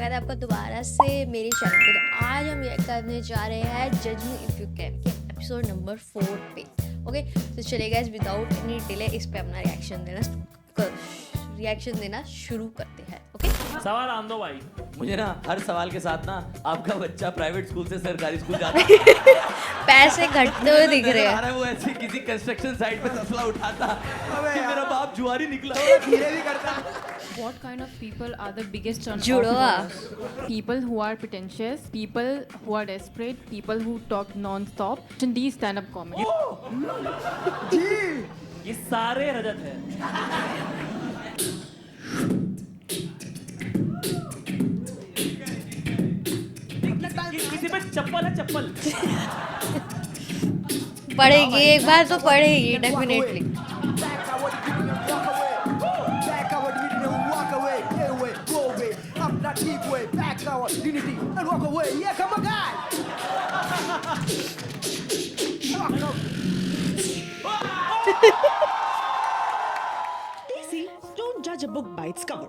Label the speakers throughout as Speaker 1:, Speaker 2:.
Speaker 1: स्वागत है आपका दोबारा से मेरे चैनल पे। तो आज हम ये करने जा रहे हैं जज मी इफ यू कैन के एपिसोड नंबर 4 पे। ओके तो चलिए गाइस विदाउट एनी डिले इस पे अपना रिएक्शन देना शुरू करते हैं। ओके
Speaker 2: सवाल आन दो भाई।
Speaker 3: मुझे ना हर सवाल के साथ ना आपका बच्चा प्राइवेट स्कूल से सरकारी स्कूल जाता है।
Speaker 1: पैसे घटते हुए दिख रहे हैं।
Speaker 3: वो ऐसे किसी कंस्ट्रक्शन साइट पे तसला उठाता कि मेरा बाप जुआरी निकला।
Speaker 4: धीरे भी करता।
Speaker 5: What kind of people are the biggest turn off
Speaker 1: जुड़वा।
Speaker 5: for us? People who are pretentious, people who are desperate, people who talk non-stop. Hindi stand-up comedy.
Speaker 2: ये सारे रजत है। किसी पे चप्पल है, चप्पल।
Speaker 1: पढ़ेगी एक बार तो पढ़ेगी definitely.
Speaker 6: Easy, don't judge a book by its cover.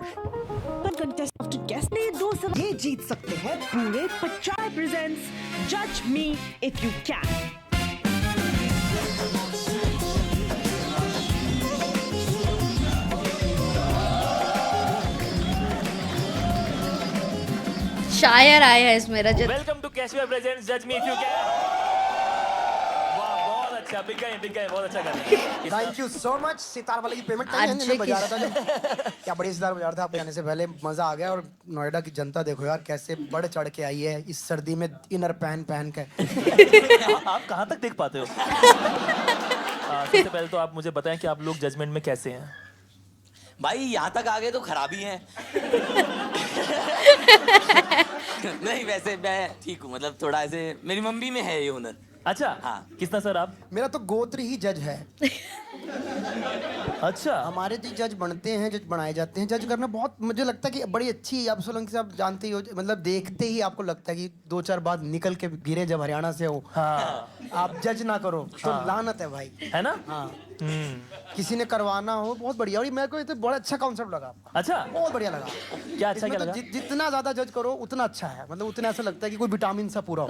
Speaker 6: But contest have to guess ने दो सवाल ये जीत सकते हैं पूरे 50 presents Judge Me If You Can.
Speaker 1: शायर आया है इसमें रजत।
Speaker 2: वेलकम टू कैशवे प्रेजेंट्स जज मी इफ यू कैन। वाह बहुत अच्छा, बिग गए, बहुत अच्छा कर रहे हैं।
Speaker 4: Thank you so much. Sitar वाले की पेमेंट नहीं बजा रहा था जब क्या बड़ी सितार बजा रहा था। आपके आने से पहले मजा आ गया। और नोएडा की जनता देखो यार कैसे बढ़ चढ़ के आई है इस सर्दी में इनर पहन के।
Speaker 2: आप कहाँ तक देख पाते हो? सबसे पहले तो आप मुझे बताएं कि आप लोग जजमेंट में कैसे हैं?
Speaker 3: भाई यहाँ तक आ गए तो खराबी है। नहीं वैसे मैं ठीक हूँ, मतलब थोड़ा ऐसे मेरी मम्मी में है ये हुनर।
Speaker 2: अच्छा
Speaker 3: हाँ।
Speaker 2: कितना सर आप?
Speaker 4: मेरा तो गोत्र ही जज है।
Speaker 2: अच्छा
Speaker 4: हमारे जो जज बनते हैं, जज बनाए जाते हैं, जज करना बहुत मुझे लगता है कि बड़ी अच्छी। आप सोलंकी से आप जानते ही हो, मतलब देखते ही आपको लगता है कि 2-4 बार निकल के गिरे जब हरियाणा से हो।
Speaker 2: हाँ
Speaker 4: आप जज ना करो तो लानत है भाई।
Speaker 2: है ना?
Speaker 4: हाँ किसी ने करवाना हो बहुत बढ़िया। और मेरे को ये तो बड़ा अच्छा कॉन्सेप्ट लगा।
Speaker 2: अच्छा
Speaker 4: बहुत बढ़िया लगा।
Speaker 2: क्या अच्छा
Speaker 4: इसमें
Speaker 2: क्या
Speaker 4: तो
Speaker 2: लगा?
Speaker 4: जितना ज्यादा जज करो उतना अच्छा है। मतलब उतना ऐसा लगता है कि कोई विटामिन सा पूरा हो।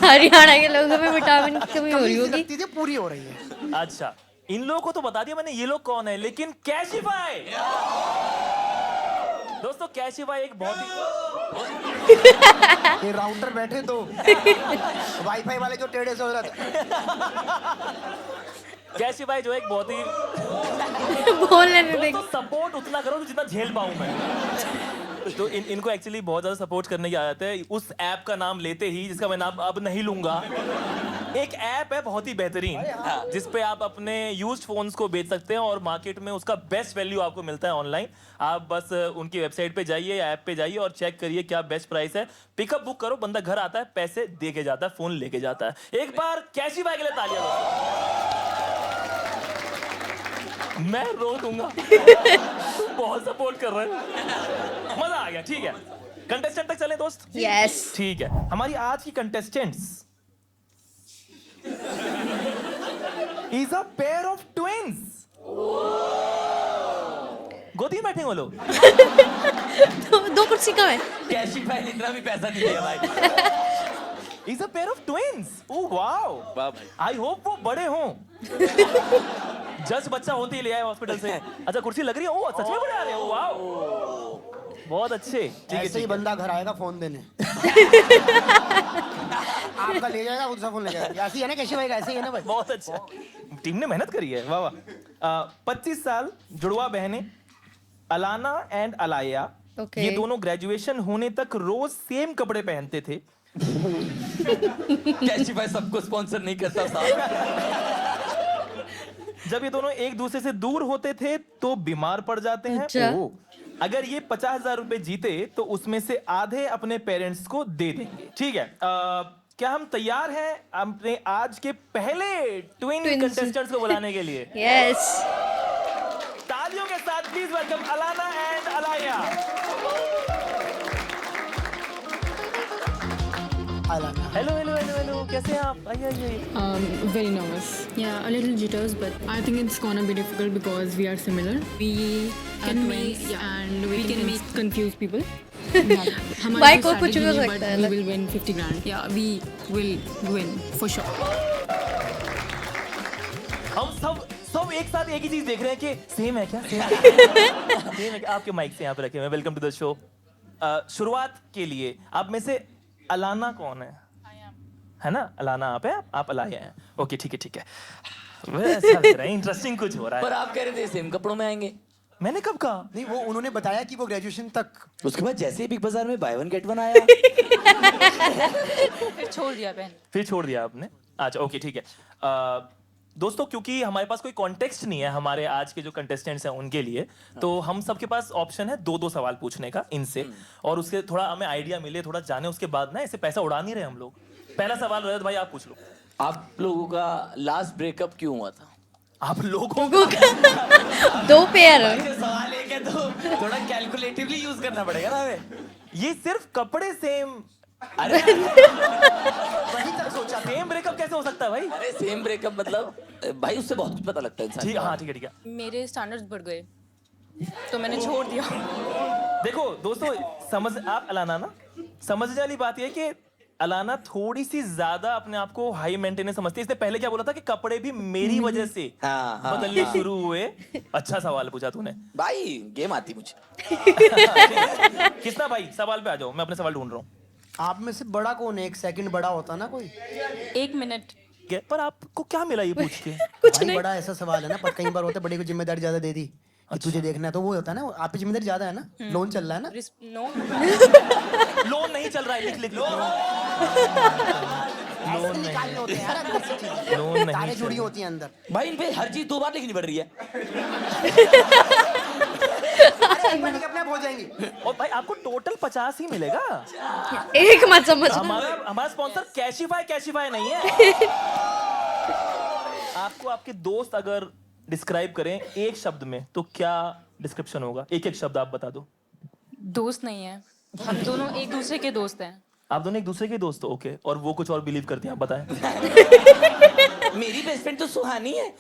Speaker 1: हरियाणा के लोगों में विटामिन की कमी हो रही
Speaker 4: कमी सी
Speaker 1: होगी।
Speaker 4: लगती थी, पूरी हो रही है।
Speaker 2: अच्छा इन लोगों को तो बता दिया मैंने ये लोग कौन है, लेकिन कैशिफाई दोस्तों, कैशिफाई एक बहुत ही
Speaker 4: ये राउटर बैठे तो वाईफाई वाले जो टेढ़े से हो रहा था।
Speaker 2: कैशिफाई जो एक बहुत ही
Speaker 1: बोलने नहीं देगी।
Speaker 2: दोस्तों सपोर्ट उतना करो जितना झेल पाऊं मैं। तो इनको एक्चुअली बहुत ज्यादा सपोर्ट करने की आदत है। उस ऐप का नाम लेते ही, जिसका मैं नाम अब नहीं लूंगा, एक ऐप है बहुत ही बेहतरीन जिस पे आप अपने यूज्ड फोन्स को बेच सकते हैं और मार्केट में उसका बेस्ट वैल्यू आपको मिलता है ऑनलाइन। आप बस उनकी वेबसाइट पे जाइए, ऐप पे जाइए और चेक करिए क्या बेस्ट प्राइस है। पिकअप बुक करो, बंदा घर आता है, पैसे दे के जाता है, फोन लेके जाता है। एक बार कैशिफाई के लिए तालियां दो। मैं रो दूंगा। तुम बहुत सपोर्ट कर रहे हो, मजा आ गया। ठीक है कंटेस्टेंट तक चले दोस्त।
Speaker 1: यस
Speaker 2: ठीक है हमारी आज की contestants is a pair of twins. गोदी में बैठे वो लोग।
Speaker 1: दो कुर्सी कम है।
Speaker 3: कैशिफाई ने इतना भी पैसा नहीं दिया भाई।
Speaker 2: Is a pair of twins. Oh wow,
Speaker 3: वाह भाई।
Speaker 2: आई होप वो बड़े हों। जज बच्चा होते ही ले आए हॉस्पिटल से। अच्छा कुर्सी लग रही है। ओह सच में बड़े आ रहे हैं। ओह वाओ बहुत अच्छे।
Speaker 4: ऐसे ही बंदा घर आएगा फोन देने। आपका ले जाएगा, दूसरा फोन ले जाएगा। ऐसे ही है ना कैशी भाई, ऐसे ही है ना भाई।
Speaker 2: बहुत अच्छा, टीम ने मेहनत करी है। वाह वाह। 25 साल जुड़वा बहनें अलाना एंड अलाया।
Speaker 1: Okay.
Speaker 2: ये दोनों ग्रेजुएशन होने तक रोज सेम कपड़े पहनते थे।
Speaker 3: कैशिफाई सबको स्पॉन्सर नहीं करता साहब।
Speaker 2: जब ये दोनों एक दूसरे से दूर होते थे तो बीमार पड़ जाते हैं।
Speaker 1: अच्छा।
Speaker 2: ओह। अगर ये 50,000 रुपए जीते तो उसमें से आधे अपने पेरेंट्स को दे देंगे। ठीक है क्या हम तैयार हैं अपने आज के पहले ट्विन कंटेस्टेंट्स को बुलाने के लिए?
Speaker 1: यस
Speaker 2: तालियों के साथ please welcome Alana and Alaya. Hello hello hello hello, कैसे हैं आप? आइए आइए।
Speaker 5: Very nervous. Yeah, a little jitters, but I think it's gonna be difficult because we are similar. We can make and we can confuse people.
Speaker 1: भाई को कुछ भी हो सकता है
Speaker 5: We
Speaker 1: ना।
Speaker 5: will win 50 grand. Yeah, we will win for sure.
Speaker 2: हम सब एक साथ एक ही चीज देख रहे हैं कि सेम है क्या? सेम है क्या? आपके माइक से यहाँ पे रखे हुए। Welcome to the show. शुरुआत के लिए आप में से अलाना कौन है ना? अलाना आप है, आप अलाया हैं। ओके ठीक है। वह अच्छा लग रहा है, इंटरेस्टिंग कुछ हो रहा
Speaker 3: पर
Speaker 2: है।
Speaker 3: आप कह रहे थे सेम कपड़ों में आएंगे।
Speaker 2: मैंने कब कहा?
Speaker 4: नहीं, वो उन्होंने बताया कि वो ग्रेजुएशन तक।
Speaker 3: उसके बाद जैसे ही बिग बाजार में बाय वन गेट वन आया
Speaker 5: फिर छोड़ दिया पहन.
Speaker 2: फिर छोड़ दिया आपने? अच्छा ओके ठीक है। दोस्तों, क्योंकि हमारे पास कोई कॉन्टेक्स्ट नहीं है हमारे आज के जो कंटेस्टेंट्स हैं उनके लिए, तो हम सबके पास ऑप्शन है दो सवाल पूछने का इनसे, और उसके थोड़ा हमें आइडिया मिले, थोड़ा जाने, उसके बाद ना ऐसे पैसा उड़ा नहीं रहे हम लोग। पहला सवाल रजत भाई आप पूछ लो।
Speaker 3: आप लोगों का लास्ट ब्रेकअप क्यों हुआ था?
Speaker 2: आप लोगों
Speaker 1: दो पेयर।
Speaker 3: सवाल एक है तो थोड़ा कैलकुलेटिवली यूज करना पड़ेगा ना हमें।
Speaker 2: ये सिर्फ कपड़े सेम,
Speaker 3: अरे
Speaker 4: वही तक सोचा था।
Speaker 2: सेम ब्रेकअप कैसे हो सकता है भाई?
Speaker 3: अरे सेम ब्रेकअप मतलब भाई उससे बहुत कुछ पता लगता है इंसान
Speaker 2: ठीक,
Speaker 3: को।
Speaker 2: हाँ ठीक है।
Speaker 5: मेरे स्टैंडर्ड्स बढ़ गए तो मैंने छोड़ दिया.
Speaker 2: देखो दोस्तों, समझ आप अलाना ना, समझने वाली बात ये है कि अलाना थोड़ी सी ज्यादा अपने आप को हाई मेंटेनेंस समझती है। इसने पहले क्या बोला था कि कपड़े भी मेरी वजह से
Speaker 3: हाँ।
Speaker 2: बदलने शुरू हुए। अच्छा सवाल पूछा तूने।
Speaker 3: भाई गेम आती मुझे।
Speaker 2: किसना भाई, सवाल पे आ जाओ, मैं अपने सवाल ढूंढ रहा हूँ।
Speaker 4: आप में से बड़ा कौन है? 1 सेकंड बड़ा होता ना कोई।
Speaker 5: 1 मिनट.
Speaker 2: पर आपको क्या मिला ये पूछ के?
Speaker 4: भाई बड़ा ऐसा सवाल है ना, पर कई बार होता है बड़े को जिम्मेदारी ज्यादा दे दी कि तुझे देखना है, तो वो होता है ना, आप पे जिम्मेदारी ज्यादा है ना, लोन चल रहा है ना।
Speaker 5: नो.
Speaker 2: लोन नहीं चल रहा है, लिख लोन
Speaker 4: निकालने होते हैं यार अंदर से चीजें।
Speaker 2: लोन नहीं
Speaker 4: तारें
Speaker 2: चल
Speaker 4: जुड़ी
Speaker 2: रहा।
Speaker 4: होती हैं अंदर।
Speaker 3: भाई इन पे हर चीज 2 बार लिखनी पड़ रही है।
Speaker 4: अरे एक महीने के अपने आप हो जाएंगी।
Speaker 2: और भाई आपको टोटल 50 ही मिलेगा।
Speaker 1: एक मत समझना।
Speaker 2: हमारा स्पॉन्सर कैशिफाई नहीं है। आपको आपके दोस्त अगर डिस्क्राइब करें एक शब्द में तो क्या डिस्क्रिप्शन होगा? एक शब्द आप बता दो।
Speaker 5: दोस्त नहीं है, हम दोनों एक दूसरे के दोस्त हैं.
Speaker 2: आप दोनों एक दूसरे के दोस्त हो? ओके। और वो कुछ और बिलीव करती हैं, आप बताएं।
Speaker 3: मेरी बेस्ट फ्रेंड तो सुहानी है।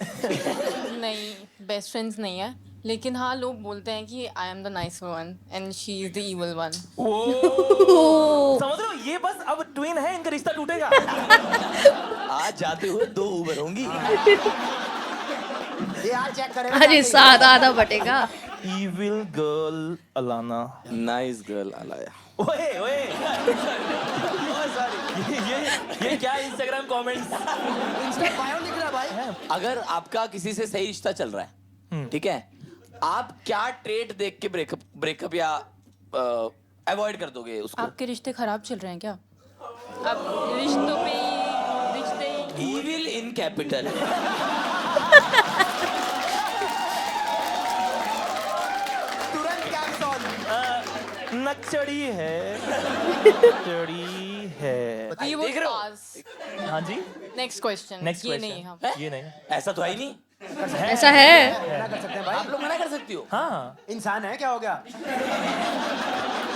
Speaker 5: नहीं, बेस्ट फ्रेंड्स नहीं है, लेकिन हाँ लोग बोलते हैं कि I am the nice one and she is the evil one.
Speaker 2: समझ रहे हो? ये बस अब ट्विन है, इनका रिश्ता टूटेगा।
Speaker 3: आज जाते हुए 2 उबर होंगी।
Speaker 4: ये यार चेक करें।
Speaker 1: अरे साथ आधा बटेगा।
Speaker 2: Evil girl Alana.
Speaker 3: Nice girl Alaya.
Speaker 2: ओए ये क्या इंस्टाग्राम कमेंट्स?
Speaker 4: इंस्टा बायो लिख रहा है भाई।
Speaker 3: अगर आपका किसी से सही रिश्ता चल रहा है, ठीक है, आप क्या ट्रेट देख के ब्रेकअप या अवॉइड कर दोगे उसको?
Speaker 5: आपके रिश्ते खराब चल रहे हैं क्या? आप रिश्तों पे रिश्ते
Speaker 3: इविल इन कैपिटल।
Speaker 4: तुरंत कैप्शन।
Speaker 2: नक्चड़ी है।
Speaker 5: We would
Speaker 3: देख रहे हो?
Speaker 5: pass.
Speaker 2: हाँ जी,
Speaker 5: नेक्स्ट क्वेश्चन.
Speaker 2: नेक्स्ट
Speaker 5: ये नहीं हम.
Speaker 2: ये नहीं
Speaker 3: ऐसा तो है ही नहीं।
Speaker 1: ऐसा है।
Speaker 4: मना कर सकते हैं भाई।
Speaker 3: आप लोग मना कर सकती हो।
Speaker 2: हाँ
Speaker 4: इंसान है, क्या हो गया?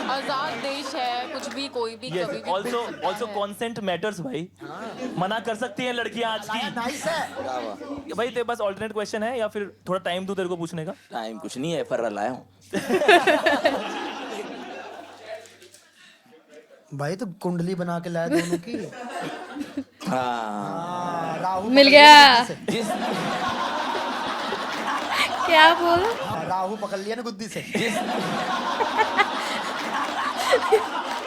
Speaker 5: आजाद देश है, कुछ भी कोई भी
Speaker 2: यस।
Speaker 5: कभी भी
Speaker 2: ऑल्सो कॉन्सेंट मैटर्स भाई। मना कर सकती हैं लड़कियां आज की।
Speaker 4: नाइस है।
Speaker 3: ब्रावो।
Speaker 2: भाई तेरे पास ऑल्टरनेट क्वेश्चन है या फिर थोड़ा टाइम दूं तेरे को पूछने का?
Speaker 3: टाइम कुछ नहीं है, फर्रा लाया हूँ।
Speaker 4: भाई तो कुंडली बना के लाया दोनों की।
Speaker 3: हाँ।
Speaker 4: राहु
Speaker 1: मिल
Speaker 4: पकड़ लिया
Speaker 1: गया।
Speaker 4: ना गुद्दी से।
Speaker 3: जिस
Speaker 1: क्या बोला?
Speaker 4: राहु पकड़ लिया ना गुद्दी से।
Speaker 3: जिस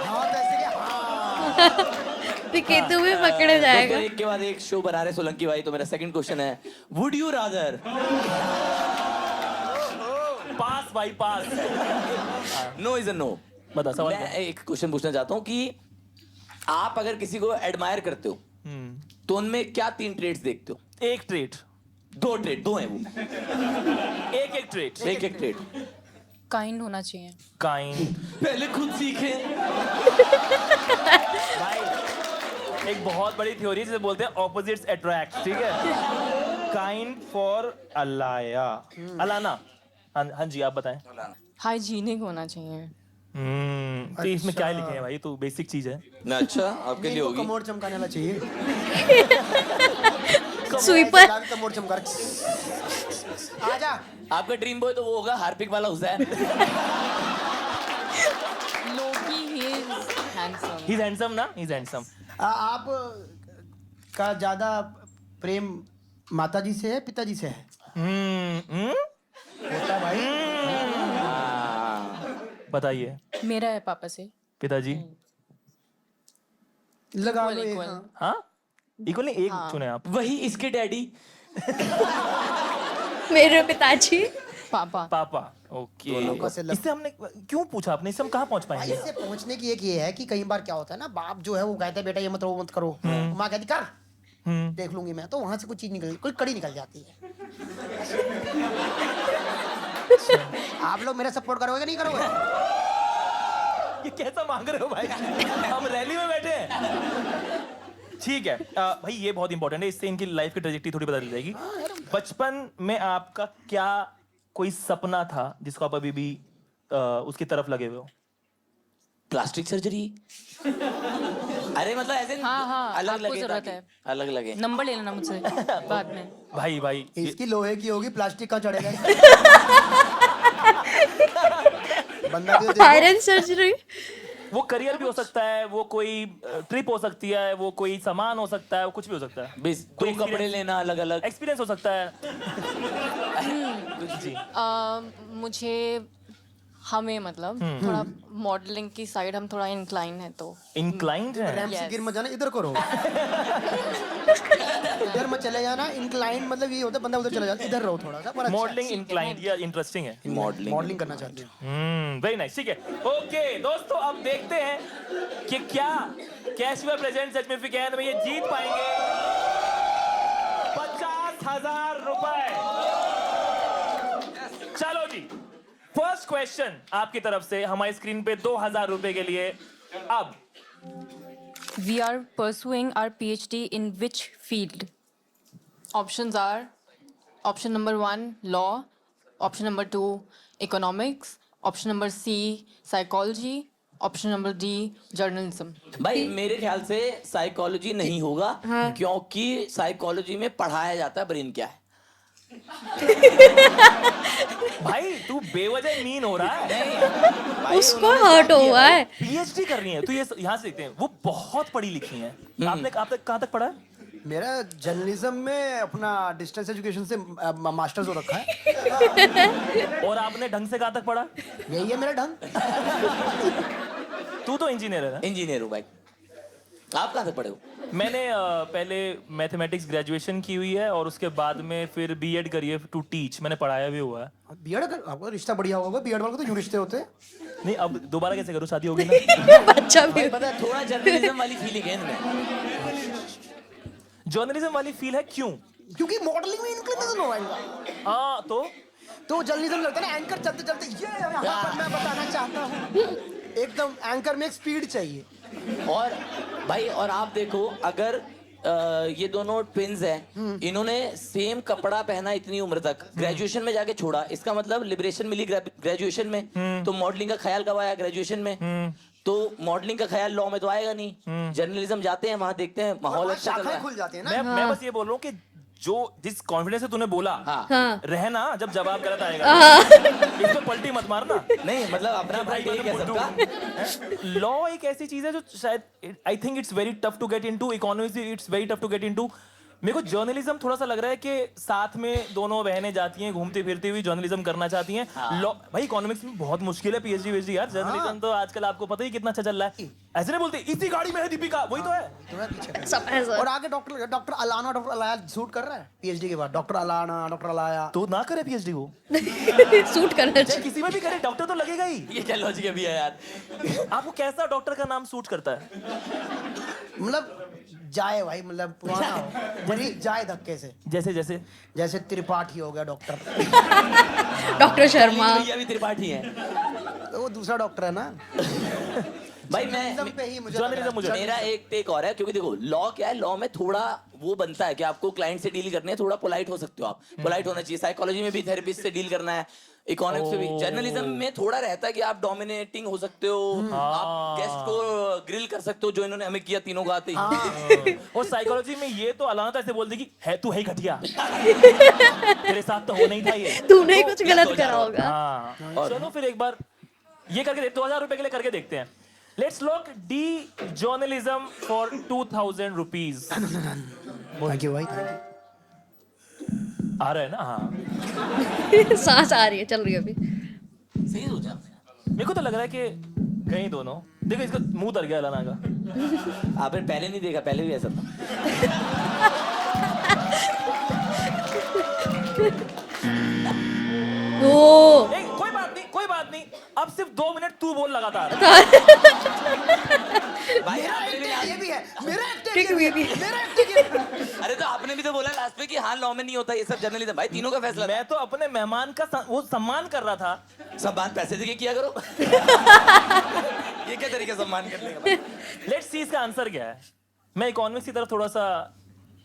Speaker 4: हाँ तो ऐसे क्या? हाँ।
Speaker 1: तो केतु भी पकड़े जाएगा।
Speaker 3: दोस्तों, एक के बाद एक शो बना रहे सोलंकी भाई, तो मेरा सेकंड क्वेश्चन है, वुड यू रादर?
Speaker 2: पास भाई pass.
Speaker 3: No is a no.
Speaker 2: बता सवाल
Speaker 3: मैं एक क्वेश्चन पूछना चाहता हूँ कि आप अगर किसी को एडमायर करते हो तो उनमें क्या 3 ट्रेट्स देखते हो?
Speaker 2: एक ट्रेट,
Speaker 3: 2 ट्रेट, 2 हैं वो।
Speaker 2: एक ट्रेट।
Speaker 3: एक ट्रेट।
Speaker 5: काइंड होना चाहिए.
Speaker 2: काइंड।
Speaker 3: पहले खुद सीखे।
Speaker 2: भाई एक बहुत बड़ी थ्योरी जिसे बोलते हैं ऑपोजिट्स अट्रैक्ट, ठीक है? Kind for Alaya, Alana. हाँ जी आप बताएं।
Speaker 5: हाइजीनिक होना चाहिए.
Speaker 2: तो इसमें क्या लिखे हैं भाई? तो बेसिक चीज है।
Speaker 3: ना अच्छा आपके लिए
Speaker 4: इनको
Speaker 3: होगी।
Speaker 4: कमोड चमकाने वाला चाहिए।
Speaker 1: स्वीपर।
Speaker 4: कमोड चमका। आजा।
Speaker 3: आपका ड्रीम बॉय तो वो होगा हार्पिक वाला हुसैन।
Speaker 5: लोग
Speaker 2: He's handsome ना? He's handsome.
Speaker 4: आप का ज्यादा प्रेम माताजी से है पिताजी से है? होता है भाई।
Speaker 2: बताइए।
Speaker 7: मेरा है पापा से।
Speaker 2: पिताजी?
Speaker 4: लगा लो एक,
Speaker 7: equal.
Speaker 4: हाँ।
Speaker 2: हाँ? इक्वल नहीं, एक चुने आप।
Speaker 3: वही इसके डैडी।
Speaker 1: मेरे पिताजी।
Speaker 7: पापा।
Speaker 2: पापा। ओके। इससे हमने क्यों पूछा आपने? इससे हम कहाँ पहुँच
Speaker 4: भाई
Speaker 2: पाएंगे?
Speaker 4: इससे पहुंचने की एक ये है कि कई बार क्या होता है ना, बाप जो है वो कहता है बेटा ये मत करो वो मत करो, माँ कहती कर देख लूंगी मैं, तो वहां से कुछ चीज निकल, कोई कड़ी निकल जाती है। आप लोग मेरा सपोर्ट करोगे नहीं करोगे?
Speaker 2: ये कैसा मांग रहे हो भाई? हम रैली में बैठे हैं। ठीक है भाई, ये बहुत इंपॉर्टेंट है, इससे इनकी लाइफ की ट्रेजेक्टरी थोड़ी पता चल जाएगी। बचपन में आपका क्या कोई सपना था जिसको आप अभी भी उसकी तरफ लगे हुए हो?
Speaker 3: Plastic surgery. अरे मतलब ऐसे
Speaker 7: हाँ,
Speaker 3: अलग
Speaker 7: आपको
Speaker 3: लगे,
Speaker 7: जरूरत
Speaker 3: ताकि
Speaker 7: है।
Speaker 3: अलग लगे।
Speaker 7: नंबर ले लेना मुझसे बाद में।
Speaker 2: भाई
Speaker 4: इसकी लोहे की होगी, प्लास्टिक का चढ़ेगा। बंदा तो देखो,
Speaker 1: आयरन सर्जरी।
Speaker 2: वो करियर भी हो सकता है, वो कोई ट्रिप हो सकती है, वो कोई सामान हो सकता है, वो कुछ भी हो सकता है।
Speaker 3: बस
Speaker 2: कोई
Speaker 3: दो कपड़े लेना अलग अलग।
Speaker 2: एक्सपीरियंस हो सकता है। जी।
Speaker 7: मुझे हमें मतलब थोड़ा मॉडलिंग की साइड हम थोड़ा इंक्लाइन है, तो
Speaker 2: इंक्लाइंड है।
Speaker 4: रैंप से
Speaker 7: Yes.
Speaker 4: गिर मत जाना, इधर करो। इधर मत चले जाना। इंक्लाइन मतलब ये होता है बंदा उधर चला जाता है, इधर रहो थोड़ा सा।
Speaker 2: मॉडलिंग इंक्लाइंड, ये इंटरेस्टिंग है।
Speaker 4: मॉडलिंग करना चाहते हैं।
Speaker 2: Very nice. ठीक है, ओके दोस्तों, अब देखते हैं कि क्या कैशुअल प्रेजेंट सर्टिफिकेट में ये जीत पाएंगे 50,000 रुपए। चलो जी, फर्स्ट क्वेश्चन आपकी तरफ से हमारी स्क्रीन पे 2,000 रुपए के लिए। अब
Speaker 7: we are pursuing our PhD in which field? Options are option number 1 law, option number 2 economics, option number C psychology, option number D journalism.
Speaker 3: भाई मेरे ख्याल से साइकोलॉजी नहीं होगा, क्योंकि साइकोलॉजी में पढ़ाया जाता है ब्रेन क्या है।
Speaker 2: भाई तू बेवजह मीन हो रहा है।
Speaker 3: भाई
Speaker 1: उसको
Speaker 3: उन्होंने
Speaker 1: हर्ट
Speaker 3: साथ
Speaker 1: हुआ है।
Speaker 2: पीएचडी कर रही है तो ये यहाँ से देखते हैं, वो बहुत पढ़ी लिखी हैं। आपने आप तक कहाँ तक पढ़ा है?
Speaker 4: मेरा जर्नलिज्म में अपना डिस्टेंस एजुकेशन से मास्टर्स हो रखा है।
Speaker 2: और आपने ढंग से कहाँ तक पढ़ा?
Speaker 4: यही है मेरा ढंग।
Speaker 2: तू तो इंजीनियर है ना?
Speaker 3: इंजीनियर हूँ भाई। आप कहाँ तक पढ़े हो?
Speaker 2: मैंने पहले मैथमेटिक्स ग्रेजुएशन की हुई है और उसके बाद में फिर बीएड करी है टू टीच। मैंने पढ़ाया भी हुआ है।
Speaker 4: बीएड अगर आपका रिश्ता बढ़िया होगा, बीएड वालों को तो यूं रिश्ते होते हैं।
Speaker 2: नहीं, अब दोबारा कैसे करूँ, शादी होगी ना।
Speaker 1: बच्चा भी।
Speaker 3: भाई पता है थोड़ा जर्नलिज्म वाली फीलिंग है इनमें।
Speaker 2: जर्नलिज्म वाली फील है, क्यों?
Speaker 4: क्योंकि मॉडलिंग में इंक्लिनेशन हो आएगा।
Speaker 2: हाँ
Speaker 4: तो जर्नलिज्म लगता है ना, एंकर चलते चलते ये यहाँ पर मैं बताना चाहता हूँ, एकदम एंकर में एक स्पीड चाहिए।
Speaker 3: और भाई और आप देखो, अगर ये दोनों ट्विंस हैं, इन्होंने सेम कपड़ा पहना इतनी उम्र तक, ग्रेजुएशन में जाके छोड़ा, इसका मतलब लिबरेशन मिली ग्रेजुएशन में। तो मॉडलिंग का ख्याल कब आया? ग्रेजुएशन में। तो मॉडलिंग का ख्याल लॉ में तो आएगा नहीं। जर्नलिज्म जाते हैं वहां, देखते हैं माहौल अच्छा चल रहा
Speaker 4: शाखाएं
Speaker 3: है।
Speaker 4: खुल जाती है ना।
Speaker 2: मैं बस ये बोल रहा हूँ कि जो जिस कॉन्फिडेंस से तूने बोला,
Speaker 3: हाँ।
Speaker 2: रहना जब जवाब गलत आएगा। इसमें पलटी मत मारना।
Speaker 3: नहीं मतलब अपना अपना टेक है सबका।
Speaker 2: लॉ एक ऐसी चीज है जो शायद I think it's very tough to get into. Economics it's very tough to get into. मेरे को जर्नलिज्म थोड़ा सा लग रहा है कि साथ में दोनों बहनें जाती हैं घूमती फिरती हुई, जर्नलिज्म करना चाहती हैं। लॉ भाई इकोनॉमिक्स में बहुत मुश्किल है, पीएचडी यार। जर्नलिज्म तो आजकल आपको पता ही कितना अच्छा चल रहा है। ऐसे नहीं बोलते इसी गाड़ी में है दीपिका, वही तो है।
Speaker 4: थोड़ा पीछे
Speaker 1: सब ऐसा।
Speaker 4: और आगे doctor Alana, doctor Alaya suit कर रहा है पीएचडी के बाद। Doctor Alana, doctor Alaya.
Speaker 2: तो ना करे पीएचडी वो,
Speaker 1: सूट करना
Speaker 2: चाहे
Speaker 1: चाहिए।
Speaker 2: किसी में भी करे, डॉक्टर तो लगेगा ही।
Speaker 3: ये क्या लॉजिक है भैया यार?
Speaker 2: आपको कैसा डॉक्टर का नाम सूट करता है?
Speaker 4: मतलब जाए भाई, मतलब पुराना हो, बड़ी जाए धक्के से।
Speaker 2: जैसे जैसे
Speaker 4: जैसे त्रिपाठी हो गया डॉक्टर,
Speaker 1: डॉक्टर शर्मा।
Speaker 3: भैया भी त्रिपाठी हैं।
Speaker 4: तो वो दूसरा डॉक्टर है ना।
Speaker 3: भाई मैं
Speaker 4: जर्नलिज्म पे ही मुझे लग
Speaker 2: जर्नलिज्म
Speaker 4: रहा है।
Speaker 2: मुझे
Speaker 3: मेरा एक टेक और है, क्योंकि देखो लॉ क्या है, लॉ में थोड़ा वो बनता है कि आपको क्लाइंट से डील करनी है, थोड़ा पोलाइट हो सकते हो आप, पोलाइट होना चाहिए। साइकोलॉजी में भी थेरेपिस्ट से डील करना है, इकोनॉमिक्स में भी। जर्नलिज्म में थोड़ा रहता है कि आप डोमिनेटिंग हो सकते हो, आप गेस्ट को ग्रिल कर सकते हो, जो इन्होंने हमें किया तीनों का आते ही।
Speaker 2: और साइकोलॉजी में ये तो अलाना तो ऐसे बोल देगी, है तू है घटिया, तेरे साथ तो हो नहीं था ये।
Speaker 1: तूने कुछ गलत करा होगा।
Speaker 2: हाँ चलो फिर एक बार ये करके 2,000 रुपए के लिए करके देखते हैं। Let's lock D journalism for 2000 rupees.
Speaker 4: Thank you भाई, थैंक
Speaker 2: आ रहा है ना? हाँ,
Speaker 1: सांस आ रही है, चल रही है अभी।
Speaker 3: सही सोचा आपने।
Speaker 2: मेरे को तो लग रहा है कि कहीं दोनों, देखो इसका मुंह तर गया लाना का।
Speaker 3: आपने पहले नहीं देखा, पहले भी ऐसा था।
Speaker 1: ओ
Speaker 2: नहीं, कोई बात नहीं, कोई बात नहीं। अब सिर्फ 2 मिनट तू बोल लगातार।
Speaker 3: भाई आपने भी
Speaker 4: यू। ये भी है मेरा
Speaker 1: ठीक है, ये भी है।
Speaker 4: मेरा एक्टिंग।
Speaker 3: अरे तो आपने भी तो बोला लास्ट में कि हाँ लॉ में नहीं होता ये सब जर्नलिज्म। भाई तीनों का फैसला था।
Speaker 2: मैं तो अपने मेहमान का वो सम्मान कर रहा था।
Speaker 3: सब बात पैसे देके किया करो। ये क्या तरीका सम्मान करने का?
Speaker 2: लेट्स सी इसका आंसर क्या है। मैं इकोनॉमिक्स की तरफ थोड़ा सा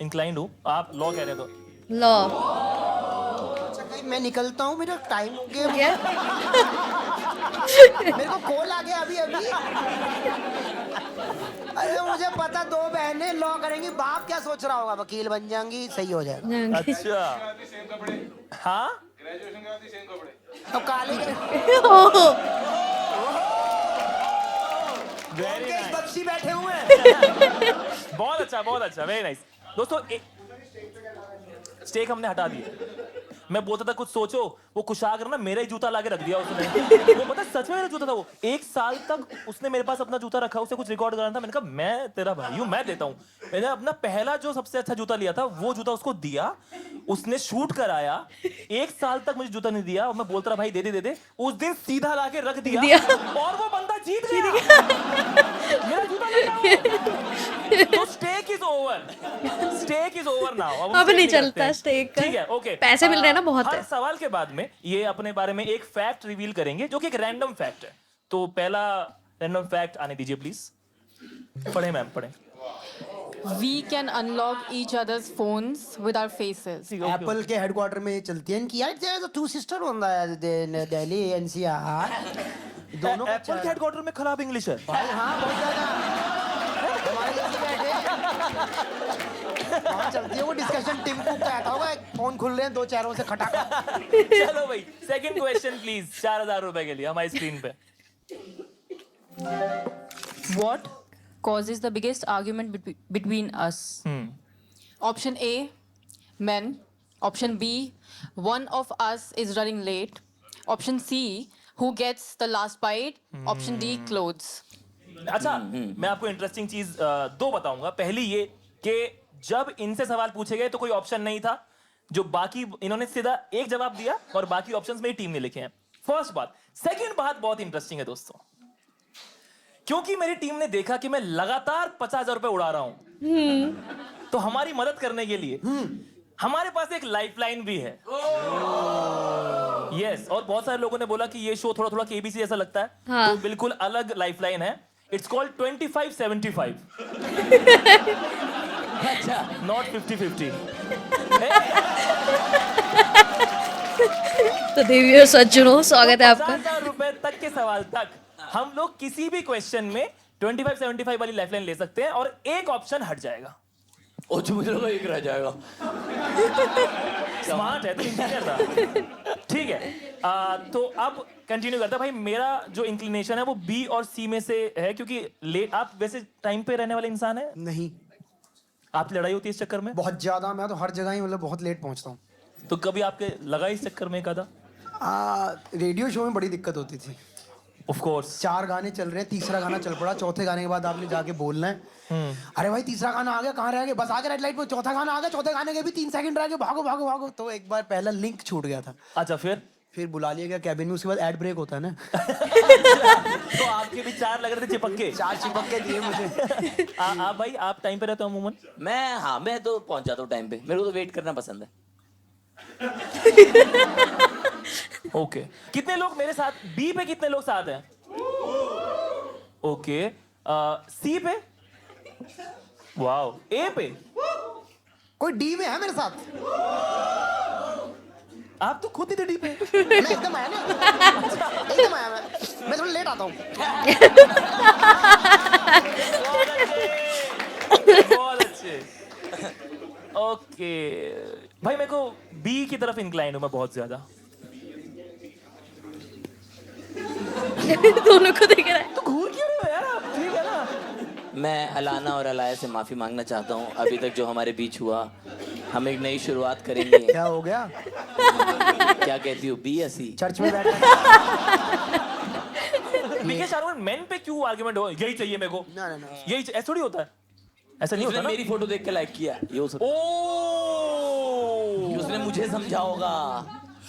Speaker 2: इंक्लाइंड हूँ, आप लॉ कह रहे हो तो।
Speaker 1: लॉ
Speaker 4: मैं निकलता हूँ, मेरा टाइम हो गया।
Speaker 1: क्या?
Speaker 4: मेरे को कॉल आ गया अभी अभी। अरे मुझे पता, 2 बहनें लॉ करेंगी, बाप क्या सोच रहा होगा, वकील बन जाएंगी, सही हो जाएगा।
Speaker 2: अच्छा, हाँ,
Speaker 4: तो काले
Speaker 2: वेरी
Speaker 4: केस
Speaker 2: नाइस,
Speaker 4: बख्शी बैठे हुए हैं।
Speaker 2: बहुत अच्छा, बहुत अच्छा, वेरी नाइस। दोस्तों स्टेक हमने हटा दिया। मैं बोलता था कुछ सोचो, वो कुशागर ना मेरा ही जूता लाके रख दिया उसने। वो पता सच में मेरा जूता था वो। 1 साल तक उसने मेरे पास अपना जूता रखा, उसे कुछ रिकॉर्ड कराना था। मैंने कहा मैं तेरा भाई हूँ, मैं देता हूँ। मैंने अपना पहला जो सबसे अच्छा जूता लिया था वो जूता उसको दिया, उसने शूट कराया। 1 साल तक मुझे जूता नहीं दिया और मैं बोलता रहा भाई दे दे दे दे। उस दिन सीधा लाके रख दिया और वो बंदा जीत गया। मेरा जूता ले आओ। तो stake is over, stake is over now.
Speaker 1: अब नहीं चलता स्टेक का।
Speaker 2: ठीक है, ओके।
Speaker 1: पैसे मिल रहे हैं ना बहुत
Speaker 2: हर
Speaker 1: है।
Speaker 2: सवाल के बाद में ये अपने बारे में एक फैक्ट रिवील करेंगे जो कि एक रैंडम फैक्ट है। तो पहला रैंडम फैक्ट आने दीजिए प्लीज। पढ़े मैम, पढ़े।
Speaker 7: We can unlock each other's phones with our faces.
Speaker 4: Apple के हेडक्वार्टर में चलती है इनकी। यार तेरे तो 2 सिस्टर होता है, दिल्ली एनसीआर दोनों का
Speaker 2: एप्पल के हेडक्वार्टर में खराब इंग्लिश है।
Speaker 4: भाई हाँ, बहुत ज्यादा। हमारे जैसे बैठे वहाँ चलती है वो डिस्कशन। टिम कुक कहता होगा फोन खुल रहे हैं 2 चेहरों से खटाखट।
Speaker 2: चलो भाई, सेकंड क्वेश्चन प्लीज। 4000 रुपए के लिए हमारी स्क्रीन पे।
Speaker 7: What causes the biggest argument between us? Option A, men. Option B, one of us is running late. Option C, who gets the last bite. Option D, clothes.
Speaker 2: अच्छा, मैं आपको interesting चीज 2 बताऊंगा। पहली ये कि जब इनसे सवाल पूछे गए तो कोई ऑप्शन नहीं था, जो बाकी इन्होंने सीधा एक जवाब दिया और बाकी ऑप्शंस मेरी टीम ने लिखे हैं। फर्स्ट बात। सेकंड बात बहुत इंटरेस्टिंग है दोस्तों, क्योंकि मेरी टीम ने देखा कि मैं लगातार 50,000 रुपए उड़ा रहा हूं, तो हमारी मदद करने के लिए हमारे पास एक लाइफलाइन भी है। यस, और बहुत सारे लोगों ने बोला कि ये शो थोड़ा थोड़ा केबीसी जैसा लगता है।
Speaker 1: हाँ।
Speaker 2: तो बिल्कुल अलग लाइफलाइन है। It's called 25-75।
Speaker 3: अच्छा,
Speaker 2: नॉट 50-50।
Speaker 1: तो देवी और सज्जनों, स्वागत है आपका।
Speaker 2: 50,000 रुपए तक के सवाल तक हम लोग किसी भी क्वेश्चन में 25-75 वाली लाइफलाइन ले सकते हैं और एक ऑप्शन हट जाएगा।
Speaker 3: ओह मुझे लगा एक रह जाएगा।
Speaker 2: स्मार्ट है तो इंजीनियर था। ठीक है, तो अब कंटिन्यू करता है। भाई मेरा जो इंक्लिनेशन है वो बी और सी में से है, क्योंकि लेट। आप वैसे टाइम पे रहने वाले इंसान है?
Speaker 4: नहीं,
Speaker 2: आप लड़ाई होती है इस चक्कर में?
Speaker 4: बहुत ज्यादा। मैं तो हर जगह ही मतलब बहुत लेट पहुंचता हूँ।
Speaker 2: तो कभी आपके लगा इस चक्कर में कदा?
Speaker 4: रेडियो शो में बड़ी दिक्कत होती थी।
Speaker 2: Of course.
Speaker 4: 4 गाने चल रहे हैं, तीसरा गाना चल पड़ा, चौथे गाने के बाद आपने जाके बोलना है अरे भाई तीसरा गाना आ गया, कहाँ रह गए, बस आ गया रेड लाइट पे, चौथा गाना आ गया, चौथे गाने के भी 3 सेकंड रह गए, भागो भागो भागो। तो एक बार पहला लिंक छूट गया था।
Speaker 2: अच्छा,
Speaker 4: फिर बुला लिया गया कैबिन में। उसके बाद एड ब्रेक होता है ना।
Speaker 2: तो आपके भी 4 लग रहे थे चिपक के।
Speaker 4: 4 चिपक के दिए मुझे।
Speaker 2: आप भाई, आप टाइम पे रहते हो अमूमन?
Speaker 3: मैं तो पहुंच जाता हूँ टाइम पे। मेरे को तो वेट करना पसंद है।
Speaker 2: ओके, कितने लोग मेरे साथ? बी पे कितने लोग साथ हैं? ओके, सी पे? वाओ, ए पे?
Speaker 4: कोई डी में है मेरे साथ?
Speaker 2: आप तो खुद ही थे डी पे।
Speaker 4: मैं एकदम आया ना, एकदम आया मैं थोड़ा लेट आता हूँ।
Speaker 2: बहुत अच्छे। ओके भाई, मेरे को बी की तरफ इंक्लाइन हूं मैं बहुत ज्यादा।
Speaker 1: दोनों को देख रहा है।
Speaker 2: तो घूर क्यों रहे हो यार आप?
Speaker 3: मैं अलाना और अलाया से माफी मांगना चाहता हूँ। अभी तक जो हमारे बीच हुआ, हम एक नई शुरुआत करेंगे।
Speaker 4: क्या हो गया?
Speaker 3: क्या कहती हो, बी या सी?
Speaker 4: चर्च में बैठा
Speaker 2: बीके शाहरुख मेन पे क्यों आर्गुमेंट हो? यही चाहिए मेरे को,
Speaker 4: ना ना ना
Speaker 2: यही ऐसा थोड़ी होता है, ऐसा नहीं
Speaker 3: उसने
Speaker 2: होता ना।
Speaker 3: मेरी फोटो देख के लाइक किया, ये हो सकता
Speaker 2: ओ
Speaker 3: है। उसने मुझे समझा होगा।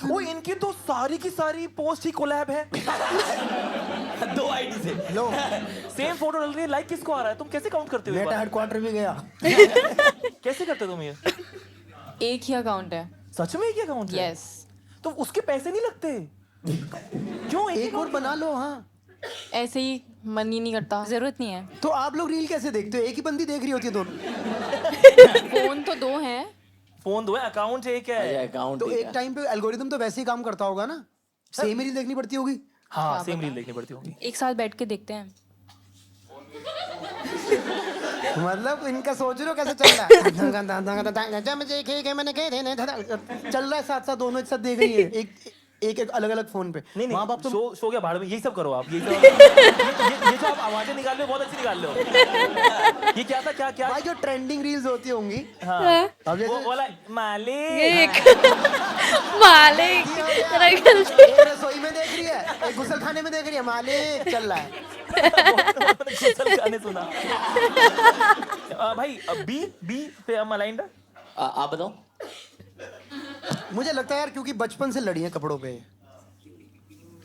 Speaker 2: वो इनकी तो सारी की सारी पोस्ट ही कोलैब है।
Speaker 3: 2 आईडी से।
Speaker 4: लो
Speaker 2: सेम फोटो डल रही है, लाइक किसको आ रहा है? तुम कैसे काउंट करते हो? ये
Speaker 4: बेटा
Speaker 2: बात?
Speaker 4: हेडक्वार्टर भी गया।
Speaker 2: कैसे करते हो तुम ये?
Speaker 7: एक ही अकाउंट है।
Speaker 2: सच में क्या अकाउंट है?
Speaker 7: यस।
Speaker 2: तो उसके पैसे नहीं लगते क्यों?
Speaker 4: एक और बना लो। हाँ
Speaker 7: ऐसे ही मन ही नहीं करता, जरूरत नहीं है।
Speaker 4: तो आप लोग रील कैसे देखते हो? एक ही बंदी देख रही होती है दोनों।
Speaker 7: फोन तो 2 हैं।
Speaker 2: फोन दो है, अकाउंट एक है।
Speaker 3: अकाउंट
Speaker 4: तो एक टाइम पे एल्गोरिदम तो वैसे ही काम करता होगा ना, सेम ही रील देखनी पड़ती होगी।
Speaker 2: हाँ सेम रील देखनी पड़ती होगी।
Speaker 7: एक साथ बैठ के देखते हैं।
Speaker 4: मतलब इनका सोच रहे हो कैसे चल रहा है? चल रहा है साथ साथ, दोनों एक साथ देख रही है, एक अलग अलग फोन पे।
Speaker 2: नहीं
Speaker 4: माँ बाप तो
Speaker 2: शो क्या भाड़ में, यही सब करो आप। ये जो आप आवाजें निकाल रहे हो बहुत अच्छी निकाल रहे हो। ये क्या था? क्या
Speaker 4: भाई जो ट्रेंडिंग रील्स होती होंगी,
Speaker 2: हाँ
Speaker 4: अब
Speaker 2: वो
Speaker 4: जैसे
Speaker 2: वाला मालिक।
Speaker 1: मालिक तेरा गलती।
Speaker 4: एक रसोई में देख रही है, एक गुसल खाने में देख रही है, मालिक चल रहा है।
Speaker 2: गुसल गाने सुना। भाई बी पे हम अलाइंड है।
Speaker 3: आप बताओ।
Speaker 4: मुझे लगता है यार क्योंकि बचपन से लड़ी है कपड़ों पे,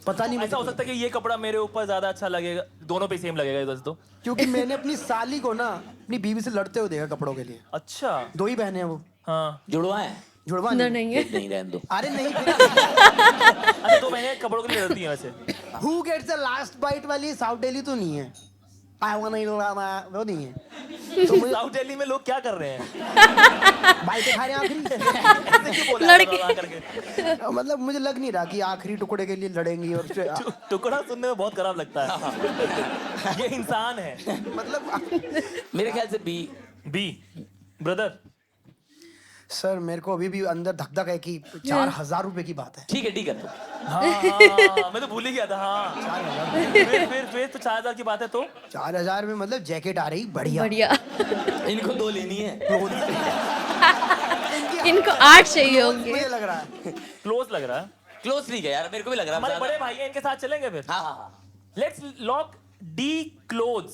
Speaker 4: पता नहीं
Speaker 2: ऐसा हो
Speaker 4: मुझे,
Speaker 2: सकता है कि ये कपड़ा मेरे ऊपर ज्यादा अच्छा लगेगा, दोनों पे सेम लगेगा वैसे तो।
Speaker 4: क्योंकि मैंने अपनी साली को ना अपनी बीवी से लड़ते हुए देखा कपड़ों के लिए।
Speaker 2: अच्छा
Speaker 4: 2 ही बहनें हैं वो,
Speaker 2: हाँ।
Speaker 3: जुड़वा है?
Speaker 4: जुड़वा
Speaker 1: ना
Speaker 4: नहीं।
Speaker 1: नहीं है।
Speaker 3: नहीं, रहने दो।
Speaker 4: अरे नहीं,
Speaker 2: अच्छा 2 महीने कपड़ों के लिए लड़ती हैं वैसे।
Speaker 4: Who gets the last bite वाली साउथ दिल्ली तो नहीं है, आई वांट वो नहीं है।
Speaker 2: तो साउथ दिल्ली में लोग क्या कर रहे हैं?
Speaker 4: बाइटें खा रहे हैं आखिरी।
Speaker 2: ऐसे क्यों बोला
Speaker 1: लड़के।
Speaker 2: वहाँ करके?
Speaker 4: मतलब मुझे लग नहीं रहा कि आखिरी टुकड़े के लिए लड़ेंगी और
Speaker 2: टुकड़ा सुनने में बहुत खराब लगता है। ये इंसान है।
Speaker 4: मतलब
Speaker 3: मेरे ख्याल से बी।
Speaker 2: B brother.
Speaker 4: सर मेरे को अभी भी अंदर धक धक है कि 4000 रुपए की बात है।
Speaker 3: ठीक है तो।
Speaker 2: हाँ मैं तो भूल ही गया था। हाँ फिर तो 4000 की बात है तो
Speaker 4: 4000 में मतलब जैकेट आ रही बढ़िया।
Speaker 1: बढ़िया।
Speaker 3: इनको 2 लेनी है।
Speaker 1: इनको 8 चाहिए होंगे।
Speaker 4: मुझे लग रहा है
Speaker 2: क्लोज लग रहा है।
Speaker 3: क्लोज नहीं गया यार, मेरे को भी लग रहा
Speaker 2: हमारे
Speaker 3: है।
Speaker 2: बड़े भाई हैं, इनके साथ चलेंगे फिर।
Speaker 3: हाँ।
Speaker 2: Let's lock D close.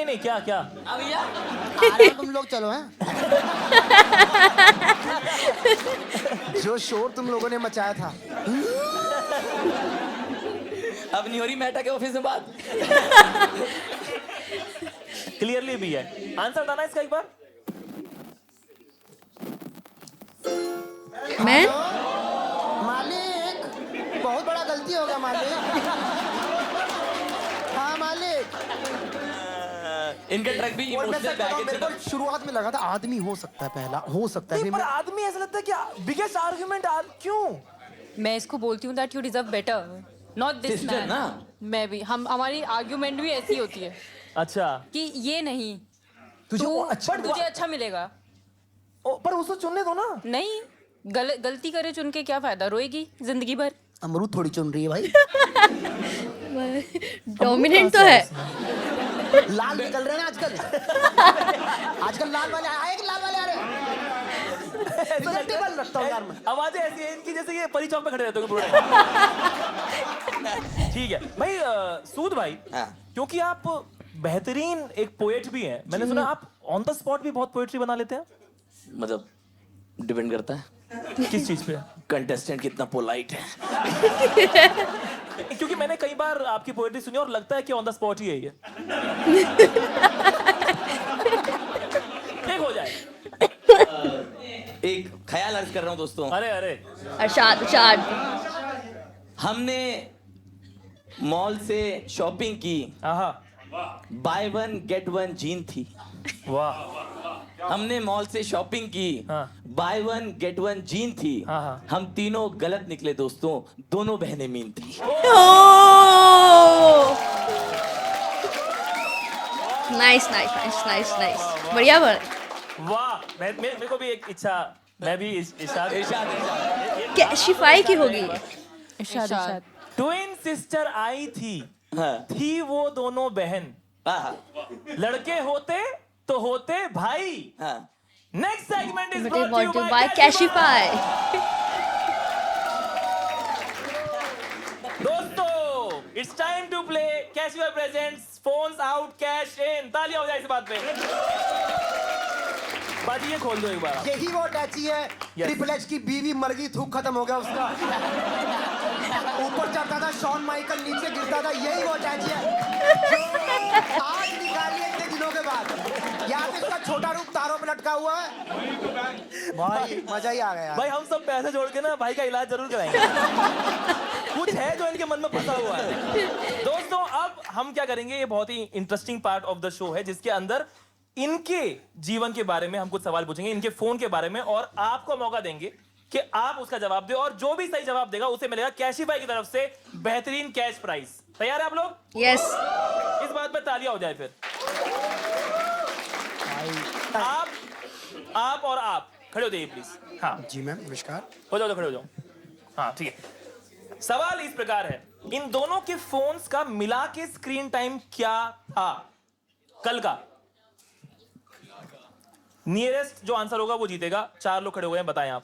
Speaker 2: नहीं क्या
Speaker 3: अब भैया
Speaker 4: अरे तुम लोग चलो हैं। जो शोर तुम लोगों ने मचाया था,
Speaker 3: अब नहीं हो रही मेटा के ऑफिस में बात।
Speaker 2: क्लियरली भी है। आंसर बताना इसका एक बार।
Speaker 1: मैं
Speaker 4: मालिक बहुत बड़ा गलती हो गया मालिक। हाँ मालिक।
Speaker 3: इनका ट्रक भी
Speaker 4: और मैं
Speaker 3: इमोशनल
Speaker 4: सच बताऊं, मेरे
Speaker 3: बैगेज
Speaker 4: को शुरुआत में लगा था आदमी हो सकता है, पहला हो सकता है।
Speaker 2: नहीं,
Speaker 4: फिर
Speaker 2: पर
Speaker 4: मैं-
Speaker 2: आदमी ऐसा लगता है कि बिगेस्ट आर्गुमेंट क्यों?
Speaker 7: मैं इसको बोलती हूँ that you deserve better, not this
Speaker 3: Sister
Speaker 7: man
Speaker 3: ना?
Speaker 7: मैं भी, हमारी आर्ग्यूमेंट भी ऐसी होती है
Speaker 2: अच्छा
Speaker 7: कि ये नहीं,
Speaker 4: तुझे
Speaker 7: तू
Speaker 4: वो अच्छा
Speaker 7: तुझे अच्छा मिलेगा।
Speaker 2: पर उसको चुनने दो ना।
Speaker 7: नहीं, गलती करे चुन के क्या फायदा, रोएगी जिंदगी भर।
Speaker 4: अमरूद थोड़ी चुन रही है भाई।
Speaker 1: डोमिनेंट तो है।
Speaker 4: लाल निकल रहे हैं ना आजकल। आजकल लाल वाले आए कि लाल वाले आ रहे हैं। रिलेटेबल रखता हूँ यार मैं।
Speaker 2: आवाजें ऐसी है इनकी जैसे ये परी चौक पे खड़े रहते हो पूरे। ठीक है भाई। सूद भाई,
Speaker 3: हाँ।
Speaker 2: क्योंकि आप बेहतरीन एक पोएट भी हैं, मैंने सुना आप ऑन द स्पॉट भी बहुत पोएट्री बना लेते हैं।
Speaker 3: मतलब डिपेंड करता है
Speaker 2: किस चीज पे?
Speaker 3: कंटेस्टेंट कितना पोलाइट है।
Speaker 2: क्योंकि मैंने कई बार आपकी पोएट्री सुनी और लगता है कि ऑन द स्पॉट ही है ये। ठीक हो जाए।
Speaker 3: एक ख्याल अर्ज कर रहा हूँ दोस्तों।
Speaker 2: अरे
Speaker 1: अरशाद
Speaker 3: हमने मॉल से शॉपिंग की,
Speaker 2: आहा
Speaker 3: बाय 1 गेट 1 जीन थी।
Speaker 2: वाह।
Speaker 3: हमने मॉल से शॉपिंग की,
Speaker 2: हाँ।
Speaker 3: बाय 1 गेट 1 जीन थी।
Speaker 2: हाँ।
Speaker 3: हम तीनों गलत निकले दोस्तों, दोनों बहनें मीन थी।
Speaker 1: Nice nice nice nice nice बढ़िया बढ़िया।
Speaker 2: वाह मेरे को भी एक इच्छा, मैं भी इरशाद
Speaker 1: कैशिफाई की होगी।
Speaker 7: इरशाद।
Speaker 2: ट्विन सिस्टर आई थी,
Speaker 3: हाँ
Speaker 2: थी वो दोनों बहन,
Speaker 3: हाँ
Speaker 2: लड़के होते तो होते भाई।
Speaker 3: हाँ
Speaker 2: next segment is
Speaker 1: But they
Speaker 2: brought to
Speaker 1: want
Speaker 2: you
Speaker 1: to
Speaker 2: by
Speaker 1: buy Cashify.
Speaker 2: दोस्तों it's time to play Cashify presents phones out cash in. तालियां हो जाए इस बात पे। बाजी ये खोल दो एक बार।
Speaker 4: यही वो अटैची है ट्रिपल एच की बीवी मर गई, थूक खत्म हो गया उसका। ऊपर चढ़ता था शॉन माइकल, नीचे गिरता था, यही वो अटैची है जो आज निकाली है इतने दिनों के बाद। यहाँ पे इसका छोटा रूप तारों पे लटका हुआ है। भाई मजा ही आ गया।
Speaker 2: भाई हम सब पैसे जोड़ के ना भाई का इलाज जरूर कराएंगे। कुछ है जो इनके मन में फंसा हुआ है। दोस्तों अब हम क्या करेंगे, ये बहुत ही interesting part of the show है जिसके अंदर इनके जीवन के बारे में हम कुछ सवाल पूछेंगे, इनके फोन के बारे में, और आपको मौका देंगे कि आप उसका जवाब दो, और जो भी सही जवाब देगा उसे मिलेगा कैशिफाई की तरफ से बेहतरीन कैश प्राइस। तैयार है आप लोग?
Speaker 1: यस।
Speaker 2: इस बात पे तालियां हो जाए फिर। आप और आप खड़े हो जाइए प्लीज। हाँ
Speaker 4: जी मैम नमस्कार।
Speaker 2: हो जाओ, खड़े हो जाओ। हाँ ठीक है। सवाल इस प्रकार है, इन दोनों के फोन्स का मिला के स्क्रीन टाइम क्या था कल का? नियरेस्ट जो आंसर होगा वो जीतेगा। 4 लोग खड़े हुए हैं, बताएं आप।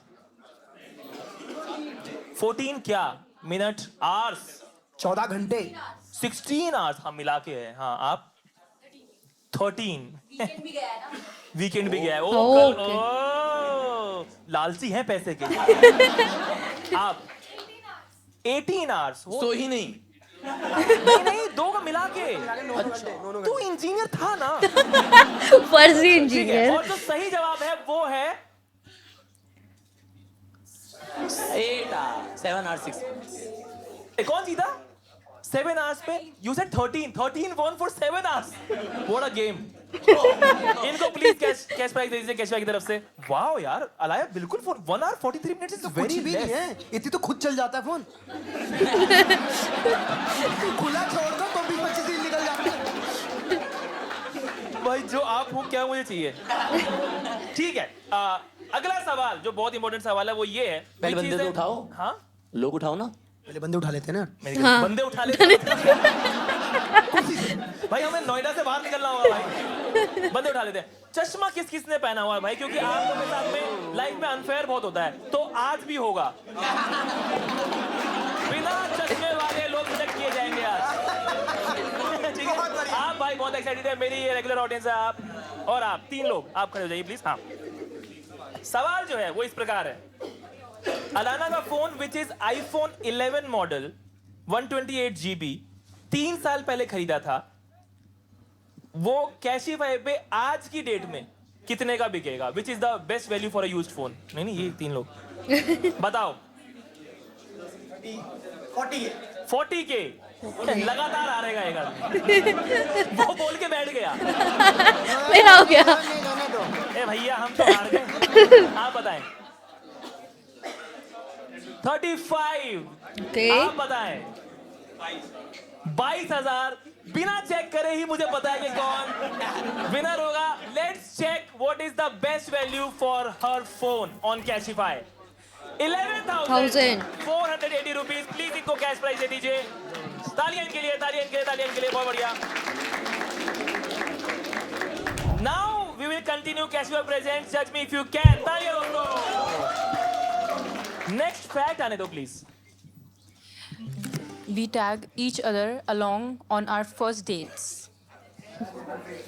Speaker 2: 14 क्या मिनट, आवर्स?
Speaker 4: 14 घंटे।
Speaker 2: 16 आवर्स हम मिला के है। हाँ आप 13। वीकेंड भी गया है।
Speaker 1: Okay.
Speaker 2: ओ, लालची है पैसे के। आप 18 आवर्स।
Speaker 3: सो ही नहीं
Speaker 2: नहीं, 2 का मिला के। तू इंजीनियर था ना?
Speaker 1: फर्जी
Speaker 2: ठीक है,
Speaker 1: इंजीनियर।
Speaker 2: और जो सही जवाब है वो है
Speaker 3: 8 hours 7 hours 6
Speaker 2: कौन जीता? 7 आवर्स पे। You said 13 one for 7 hours. What a game. इनको प्लीज कैश प्राइस दे दीजिए कैशबैक की तरफ से। वाओ यार, अलाया बिल्कुल 1 hour 43 मिनट्स इज
Speaker 4: कुछ
Speaker 2: वेरी
Speaker 4: भी नहीं है, इतनी तो खुद चल जाता है फोन। खुला छोड़ दो तो 20-25 दिन निकल जाते हैं।
Speaker 2: भाई जो आप हो क्या मुझे चाहिए। ठीक है, अगला सवाल जो बहुत इंपॉर्टेंट सवाल है वो ये है।
Speaker 3: पहले
Speaker 2: which
Speaker 3: बंदे
Speaker 2: is
Speaker 3: तो
Speaker 2: a-
Speaker 3: उठाओ।
Speaker 2: हाँ
Speaker 3: लोग उठाओ ना।
Speaker 4: पहले बंदे उठा लेते हैं ना।
Speaker 1: हाँ।
Speaker 2: बंदे उठा ले। भाई हमें नोएडा से बाहर निकलना होगा भाई। बंदे उठा लेते हैं। चश्मा किस किस ने पहना हुआ है भाई, क्योंकि आप लोगों के साथ में लाइफ में अनफेयर बहुत होता है, तो आज भी होगा। बिना चश्मे वाले लोग रिजेक्ट किए जाएंगे आज। ठीक है, आप भाई बहुत एक्साइटेड है, मेरी ये रेगुलर ऑडियंस है। आप और आप 3 लोग आप खड़े हो जाइए प्लीज। हाँ सवाल जो है वो इस प्रकार है, अलाना का phone which is iPhone 11 model 128 GB 3 साल पहले खरीदा था, वो कैशिफाई पे आज की डेट में कितने का बिकेगा? Which is the best value for a used phone? नहीं ये 3 लोग बताओ। 40 के लगातार आ रहेगा एक आदमी। वो बोल के बैठ गया।
Speaker 1: मेरा हो गया।
Speaker 2: ए भैया हम तो हार गए। आप बताएं। 35।
Speaker 1: Okay.
Speaker 2: आप बताएं। 22,000 बिना चेक करे ही मुझे पता है कि कौन विनर होगा। Let's check what is the best value for हर phone on Cashify. 11,480 rupees. Please इनको कैश प्राइस दे दीजिए। तालियां इनके लिए, तालियां इनके लिए, तालियां इनके लिए। बहुत बढ़िया। Now we will continue Cashify presents जज मी इफ यू कैन। तालियां दोस्तों। नेक्स्ट फैक्ट आने दो please.
Speaker 7: We tag each other along on our first dates.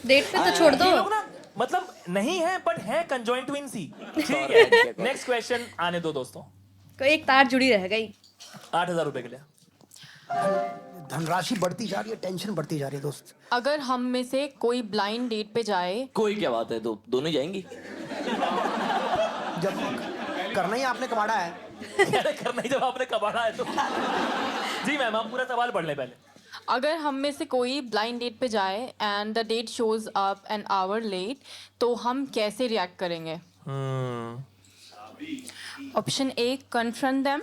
Speaker 1: Date पे तो छोड़ दो।
Speaker 2: ये लोग ना मतलब नहीं है बट है कंजॉइंट ट्विन्स ही। ठीक है, नेक्स्ट क्वेश्चन आने दो दोस्तों।
Speaker 1: कोई एक तार जुड़ी रह गई।
Speaker 2: 8,000 रुपए के लिए।
Speaker 4: धनराशि बढ़ती जा रही है, टेंशन बढ़ती जा रही है दोस्त।
Speaker 7: अगर हम में से कोई ब्लाइंड डेट पे जाए,
Speaker 3: कोई क्या बात है, तो दोनों जाएंगी।
Speaker 4: जब करना ही आपने कबाड़ा है।
Speaker 2: अरे करना ही जब आपने कबाड़ा है तो। जी मैम आप पूरा सवाल पढ़ लें पहले।
Speaker 7: अगर हम में से कोई ब्लाइंड डेट पे जाए and the date shows up an hour late, तो हम कैसे रिएक्ट करेंगे? Option A, confront them.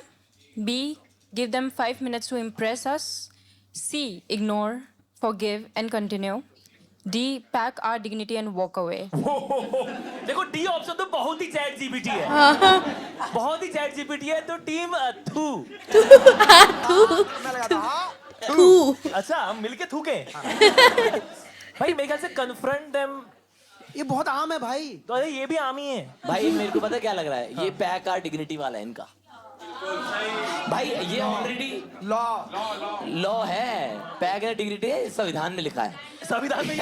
Speaker 7: B, give them 5 minutes to impress us. C, ignore, forgive and continue. D. Pack our dignity and walk away.
Speaker 2: देखो D option तो बहुत ही chat GPT है, बहुत ही chat GPT है। तो टीम थू।
Speaker 4: मैं लगा था हाँ।
Speaker 1: Two.
Speaker 2: अच्छा हम मिलके थूके। भाई मेरे ख्याल से कन्फ्रंट देम,
Speaker 4: ये बहुत आम है भाई।
Speaker 2: तो अरे ये भी आम ही है।
Speaker 3: भाई मेरे को पता क्या लग रहा है, ये पैक आर डिग्निटी वाला है इनका। भाई ये ऑलरेडी लॉ है, पैक आर डिग्निटी संविधान में लिखा है।
Speaker 2: संविधान में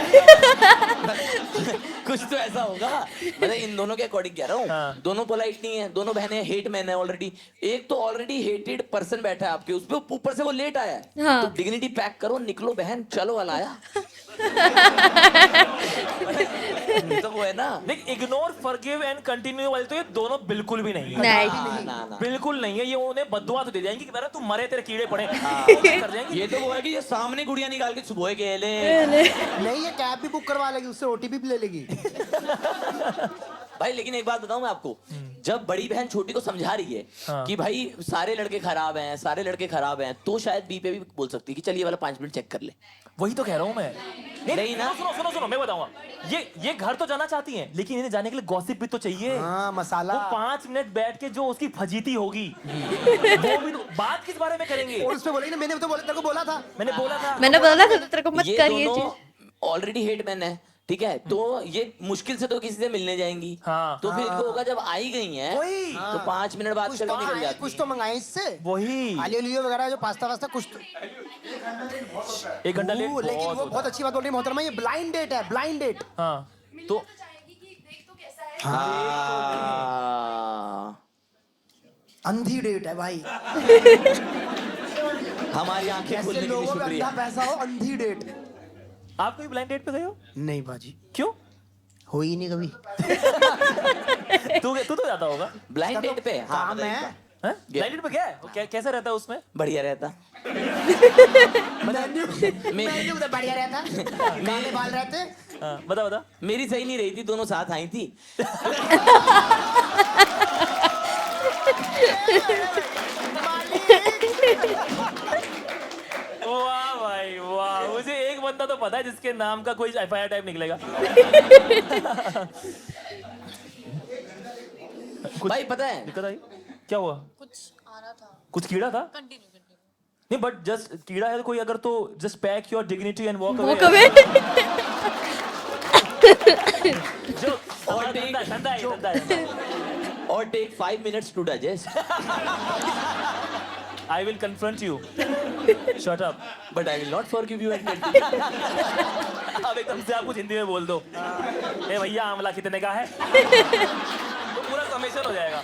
Speaker 3: कुछ तो ऐसा होगा। मतलब इन दोनों के अकॉर्डिंग कह रहा हूँ,
Speaker 2: हाँ।
Speaker 3: दोनों पोलाइट नहीं है, दोनों बहनें हेट मैन है ऑलरेडी। एक तो ऑलरेडी हेटेड पर्सन बैठा है आपके उस पे, ऊपर से वो लेट आया है।
Speaker 1: हाँ।
Speaker 3: तो डिग्निटी पैक करो, निकलो बहन, चलो वाला आया। तो वो है ना।
Speaker 2: देख इग्नोर फॉरगिव एंड कंटिन्यू वाले तो ये दोनों बिल्कुल भी नहीं है।
Speaker 1: नहीं।
Speaker 3: ना।
Speaker 2: बिल्कुल नहीं है। ये उन्हें बददुआ तो दे जाएंगी कि तू मरे तेरे कीड़े पड़े कर जाएंगी।
Speaker 3: ये तो वो है कि ये सामने गुड़िया निकाल के सुबह के ले।
Speaker 4: नहीं, ये कैब भी बुक करवा लेगी, उससे ओटीपी भी ले लेगी।
Speaker 3: भाई लेकिन एक बात बताऊं मैं आपको, जब बड़ी बहन छोटी को समझा रही है
Speaker 2: हाँ।
Speaker 3: कि भाई सारे लड़के खराब हैं, सारे लड़के खराब हैं, तो शायद बी पे भी बोल सकती है कि चलिए वाला 5 मिनट चेक कर ले।
Speaker 2: वही तो कह रहा हूँ मैं।
Speaker 3: नहीं ना।
Speaker 2: सुनो मैं बताऊंगा। ये घर तो जाना चाहती हैं, लेकिन इन्हें जाने के लिए गॉसिप भी तो चाहिए।
Speaker 4: हाँ, मसाला।
Speaker 2: वो 5 मिनट बैठ के जो उसकी फजीती होगी वो भी तो, बात किस बारे में करेंगे।
Speaker 4: और उस पे बोलेगी ना, मैंने तो तेरे को बोला था।
Speaker 2: मैंने बोला था
Speaker 1: तेरे को मत
Speaker 3: ये
Speaker 1: कर ये
Speaker 3: दोनों
Speaker 1: चीज।
Speaker 3: ऑलरेडी हेट मैन है, ठीक है, तो ये मुश्किल से तो किसी से मिलने जाएंगी।
Speaker 2: हाँ।
Speaker 3: तो फिर इनको होगा जब आई गई हैं
Speaker 4: वही।
Speaker 3: तो 5 मिनट बाद
Speaker 4: कुछ
Speaker 3: करके
Speaker 4: तो
Speaker 3: निकल
Speaker 4: आए,
Speaker 3: जाती
Speaker 4: कुछ
Speaker 3: हैं।
Speaker 4: तो मंगाए इससे।
Speaker 2: वही
Speaker 4: आलियो लियो वगैरह जो पास्ता वास्ता कुछ तो।
Speaker 2: 1 घंटा लेट
Speaker 4: लेकिन वो
Speaker 2: बहुत
Speaker 4: बहुत अच्छी बात बोल रही है मोहतरमा, ये ब्लाइंड डेट है, ब्लाइंड डेट।
Speaker 2: हाँ तो
Speaker 3: हाँ।
Speaker 4: अंधी डेट है भाई।
Speaker 3: हमारी आंखें
Speaker 4: जैसे
Speaker 3: खोलने के लिए
Speaker 4: लोगों में
Speaker 3: शुक्रिया।
Speaker 4: अंधा पैसा हो, अंधी डेट।
Speaker 2: आप कोई ब्लाइंड डेट पे गए हो?
Speaker 4: नहीं बाजी,
Speaker 2: क्यों?
Speaker 4: हो ही नहीं कभी।
Speaker 2: तू तो जाता होगा
Speaker 3: ब्लाइंड डेट पे। हाँ
Speaker 4: काम
Speaker 3: बताइए।
Speaker 4: है।
Speaker 2: ब्लाइंड डेट पे क्या है? कैसा रहता है उसमें?
Speaker 3: बढ़िया रहता।
Speaker 4: मेन्यू तो बढ़िया रहता, काले बाल रहते।
Speaker 2: हाँ, बता
Speaker 3: मेरी सही नहीं रही थी, दोनों साथ आई थी।
Speaker 2: वाह भाई वाह, मुझे एक बंदा तो पता है जिसके नाम का कोई एफआईआर टाइप निकलेगा।
Speaker 3: भाई पता है
Speaker 2: दिक्कत आई? क्या हुआ?
Speaker 7: कुछ आ रहा था।
Speaker 2: कुछ कीड़ा था?
Speaker 7: कंटिन्यू।
Speaker 2: नहीं बट जस्ट कीड़ा है कोई अगर, तो just pack your dignity and walk
Speaker 1: Walk
Speaker 2: away.
Speaker 1: away.
Speaker 2: जो और ठंडा है।
Speaker 3: और take 5 minutes to digest.
Speaker 2: I will confront you. Shut up.
Speaker 3: But I will not forgive you and continue.
Speaker 2: अब एकदम से आप कुछ हिंदी में बोल दो। ए भैया आंवला कितने का है? तो पूरा कमीशन हो जाएगा।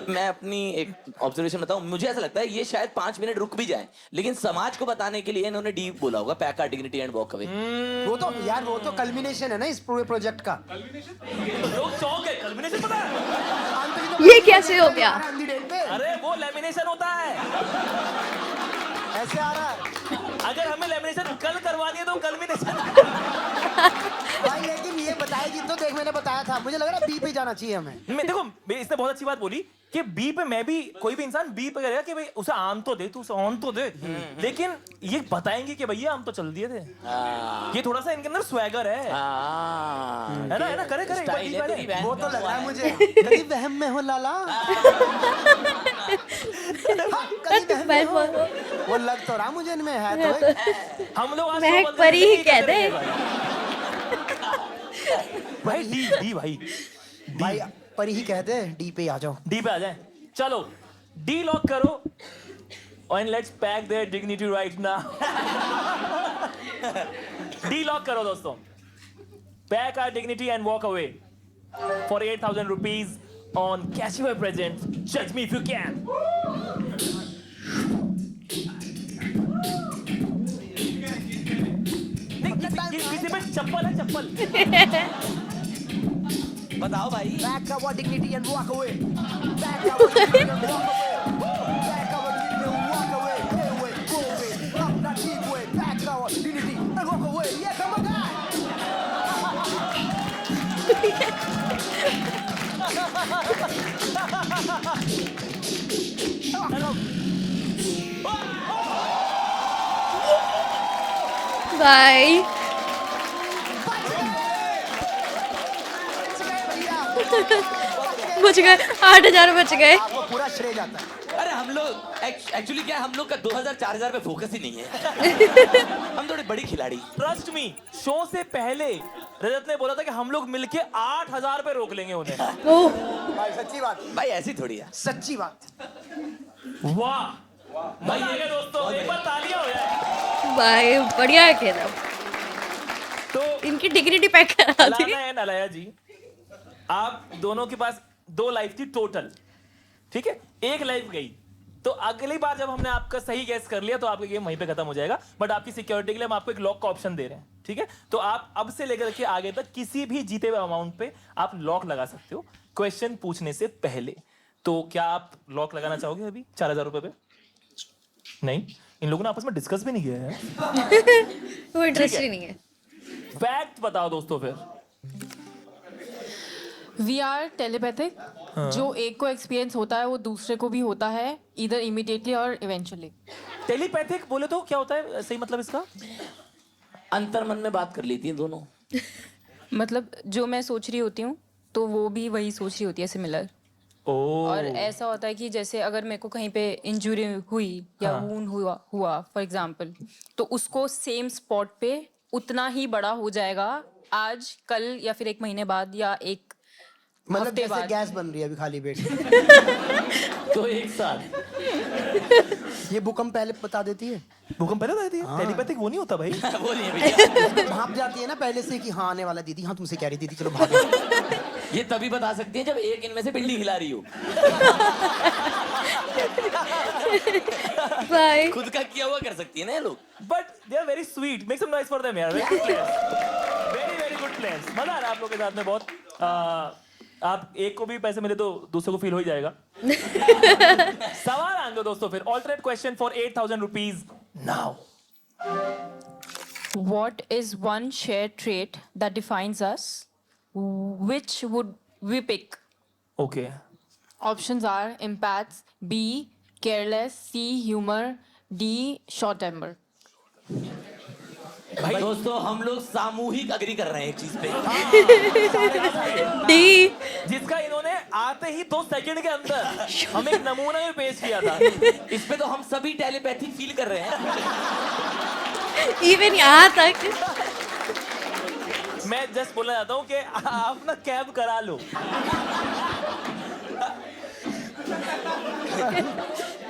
Speaker 3: मैं अपनी एक ऑब्जर्वेशन बताऊं, मुझे ऐसा लगता है ये शायद 5 मिनट रुक भी जाए, लेकिन समाज को बताने के लिए इन्होंने डी बोला होगा, pack our dignity and walk away.
Speaker 4: वो तो यार, वो तो कल्मिनेशन है ना इस पूरे प्रोजेक्ट का।
Speaker 2: लोग चौंक गए। कल्मिनेशन पता है?
Speaker 1: ये कैसे हो गया?
Speaker 4: अंधी डेट पे
Speaker 2: अरे वो लेमिनेशन होता है।
Speaker 4: ऐसे आ रहा है
Speaker 2: अगर हमें लेमिनेशन कल करवानी है तो कल्मिनेशन।
Speaker 4: भाई। लेकिन ये बताएगी तो देख, मैंने बताया था, मुझे लग रहा है बी पे जाना चाहिए हमें।
Speaker 2: मैं देखो इसने बहुत अच्छी बात बोली कि बी पे, मैं भी कोई भी इंसान बी पे करेगा कि भाई उसे आम तो दे, तू उसे ऑन तो दे, लेकिन ये बताएंगे कि भैया हम तो चल दिए थे। ये थोड़ा सा इनके अंदर स्वैगर है ना? करे एक बार
Speaker 3: स्टाइल है तेरी बहन
Speaker 4: वो
Speaker 3: का
Speaker 4: तो लग रहा है
Speaker 3: हुआ
Speaker 4: मुझे। कभी वहम में हो लाला। हाँ, कभी वहम में हो। वो लग तो रहा मुझे इनमें है तो एक।
Speaker 2: हम लोग आज
Speaker 1: महक
Speaker 2: शो बंद
Speaker 1: परी
Speaker 2: करके
Speaker 1: ही
Speaker 2: ये करते
Speaker 1: कहते हैं।
Speaker 2: रहेंगे भाई। डी भाई
Speaker 4: भाई परी ही कहते हैं, डी पे ही आ जाओ।
Speaker 2: डी पे आ जाए। चलो डी लॉक करो and let's pack their dignity right now. D lock करो दोस्तों। Pack our dignity and walk away for 8,000 rupees on Cashiway presents Judge Me If You Can. किसी पे चप्पल है? चप्पल
Speaker 3: बताओ भाई।
Speaker 4: Back our dignity and walk away. Back our dignity and walk away. Back our dignity and walk away. Hey, away, go away. Up that deep way. Back our dignity and walk away. Yeah, come on, guys.
Speaker 1: भाई बच गए, 8,000 बच गए।
Speaker 4: आपको पूरा श्रेय जाता है।
Speaker 3: अरे हम लोग एक्चुअली क्या है, हम लोग का 2000-4000 पे फोकस ही नहीं है। हम थोड़ी बड़ी खिलाड़ी।
Speaker 2: ट्रस्ट मी, शो से पहले रजत ने बोला था कि हम लोग मिलके 8,000 पे रोक लेंगे उन्हें।
Speaker 1: ओह
Speaker 4: भाई सच्ची बात,
Speaker 3: भाई ऐसी थोड़ी है।
Speaker 4: सच्ची बात।
Speaker 2: वाह भाई, ये क्या दोस्तों, एक बार तालियां हो जाए।
Speaker 1: भाई बढ़िया खेला,
Speaker 2: तो
Speaker 1: इनकी डिग्निटी पैक करा दी।
Speaker 2: अलाना एंड अलाया जी, आप दोनों के पास 2 लाइफ थी टोटल, ठीक है? 1 लाइफ गई, तो अगली बार जब हमने आपका सही गैस कर लिया तो आपका गेम वहीं पे खत्म हो जाएगा। बट आपकी सिक्योरिटी के लिए हम आपको एक लॉक का ऑप्शन दे रहे हैं, ठीक है? तो आप अब से लेकर के आगे तक किसी भी जीते हुए अमाउंट पे आप लॉक लगा सकते हो क्वेश्चन पूछने से पहले। तो क्या आप लॉक लगाना चाहोगे अभी 4,000 रुपए पे? नहीं, इन लोगों ने आपस में डिस्कस भी नहीं किया है।
Speaker 1: वो इंटरेस्ट ही नहीं है।
Speaker 2: फैक्ट बताओ दोस्तों फिर।
Speaker 7: We are telepathic. जो एक को एक्सपीरियंस होता है वो दूसरे को भी होता है, इधर इमीडिएटली और इवेंचुअली।
Speaker 2: टेलीपैथिक बोले तो क्या होता है सही मतलब इसका?
Speaker 3: अंतर मन में बात कर लेती है दोनों।
Speaker 7: मतलब जो मैं सोच रही होती हूँ तो वो भी वही सोच रही होती है, सिमिलर। और ऐसा होता है कि जैसे अगर मेरे को कहीं पे इंजरी हुई या वूंड हुआ फॉर एग्जांपल, तो उसको सेम स्पॉट पे उतना ही बड़ा हो जाएगा आज, कल या फिर 1 महीने बाद या 1
Speaker 4: मतलब
Speaker 7: हफ्ते
Speaker 4: जैसे
Speaker 7: बाद।
Speaker 4: गैस बन रही है अभी खाली पेट।
Speaker 3: तो एक साथ।
Speaker 4: ये भूकंप पहले बता देती है,
Speaker 2: भूकंप पहले बताई थी? टेलीपैथिक वो नहीं होता भाई।
Speaker 3: वो नहीं है भैया।
Speaker 4: भाप जाती है ना पहले से कि हाँ आने वाला दीदी, हाँ तुमसे कह रही दीदी, चलो भागो।
Speaker 3: ये तभी बता सकती है जब एक इनमें से बिल्डिंग हिला रही हो।
Speaker 1: भाई
Speaker 3: खुद का किया हुआ कर सकती है ना ये लोग।
Speaker 2: But they are very sweet, make some noise for them यार। Very good players, very very good players. मजा आ रहा है आप लोग के साथ में बहुत। आप एक को भी पैसे मिले तो दूसरे को फील हो ही जाएगा। सवाल आएंगे दोस्तों फिर। Alternate question for 8,000 rupees now.
Speaker 7: What is one shared trait that defines us? Which would we pick?
Speaker 2: Okay,
Speaker 7: Options are empaths, B, careless, C, humor, D, short temper.
Speaker 3: भाई दोस्तों, हम लोग सामूहिक अग्री कर रहे हैं एक चीज पे।
Speaker 1: डी।
Speaker 2: जिसका इन्होंने आते ही 2 सेकंड के अंदर हमें एक नमूना भी पेश किया था।
Speaker 3: इस पे तो हम सभी टेलीपैथी फील कर रहे हैं।
Speaker 1: इवन यहाँ तक।
Speaker 2: मैं जस्ट बोलना चाहता हूँ कि आप ना कैब करा लो।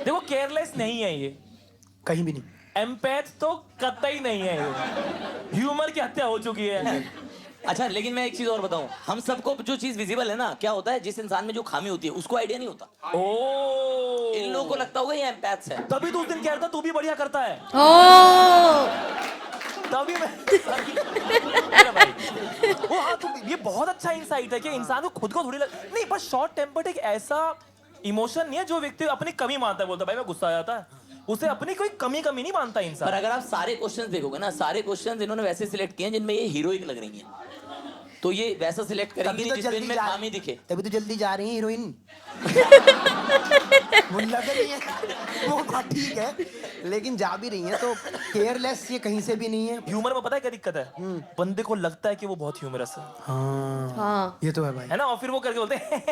Speaker 2: देखो, केयरलेस नहीं है ये,
Speaker 4: कहीं भी नहीं।
Speaker 2: एम्पैथ तो कतई नहीं है ये। ह्यूमर की हत्या हो चुकी है।
Speaker 3: अच्छा, लेकिन मैं एक चीज और बताऊं, हम सबको जो चीज विजिबल है ना, क्या होता है, जिस इंसान में जो खामी होती है उसको आइडिया नहीं होता।
Speaker 2: ओ,
Speaker 3: इन लोगों को लगता होगा ये एम्पैथ्स है।
Speaker 2: तभी तो उस दिन कह रहा था तू भी बढ़िया करता है।
Speaker 1: ओह
Speaker 2: तभी मैं मेरा भाई। वो हाँ, ये बहुत अच्छा इंसाइट है कि इंसान को खुद को थोड़ी नहीं, पर शॉर्ट टेम्पर्ड एक ऐसा इमोशन नहीं है जो व्यक्ति अपनी कमी मानता है, बोलता है भाई मैं गुस्सा आ जाता है, उसे अपनी कोई कमी नहीं मानता इंसान।
Speaker 3: पर अगर आप सारे क्वेश्चंस देखोगे ना, सारे क्वेश्चंस इन्होंने वैसे सिलेक्ट किए हैं जिनमें ये हीरोइक लग रही हैं। तो ये वैसा सिलेक्ट करेंगे नहीं जिसमें इनमें खामी दिखे।
Speaker 4: तभी तो जल्दी जा रही है हीरोइन। वो लग रही है, वो बात ठीक है, लेकिन जा भी रही है तो केयरलेस ये कहीं से भी नहीं है।
Speaker 2: ह्यूमर में पता है क्या दिक्कत है? बंदे को लगता है कि वो बहुत ह्यूमरस है,
Speaker 1: हाँ
Speaker 4: ये तो है भाई।
Speaker 2: है ना? और फिर वो करके बोलते हैं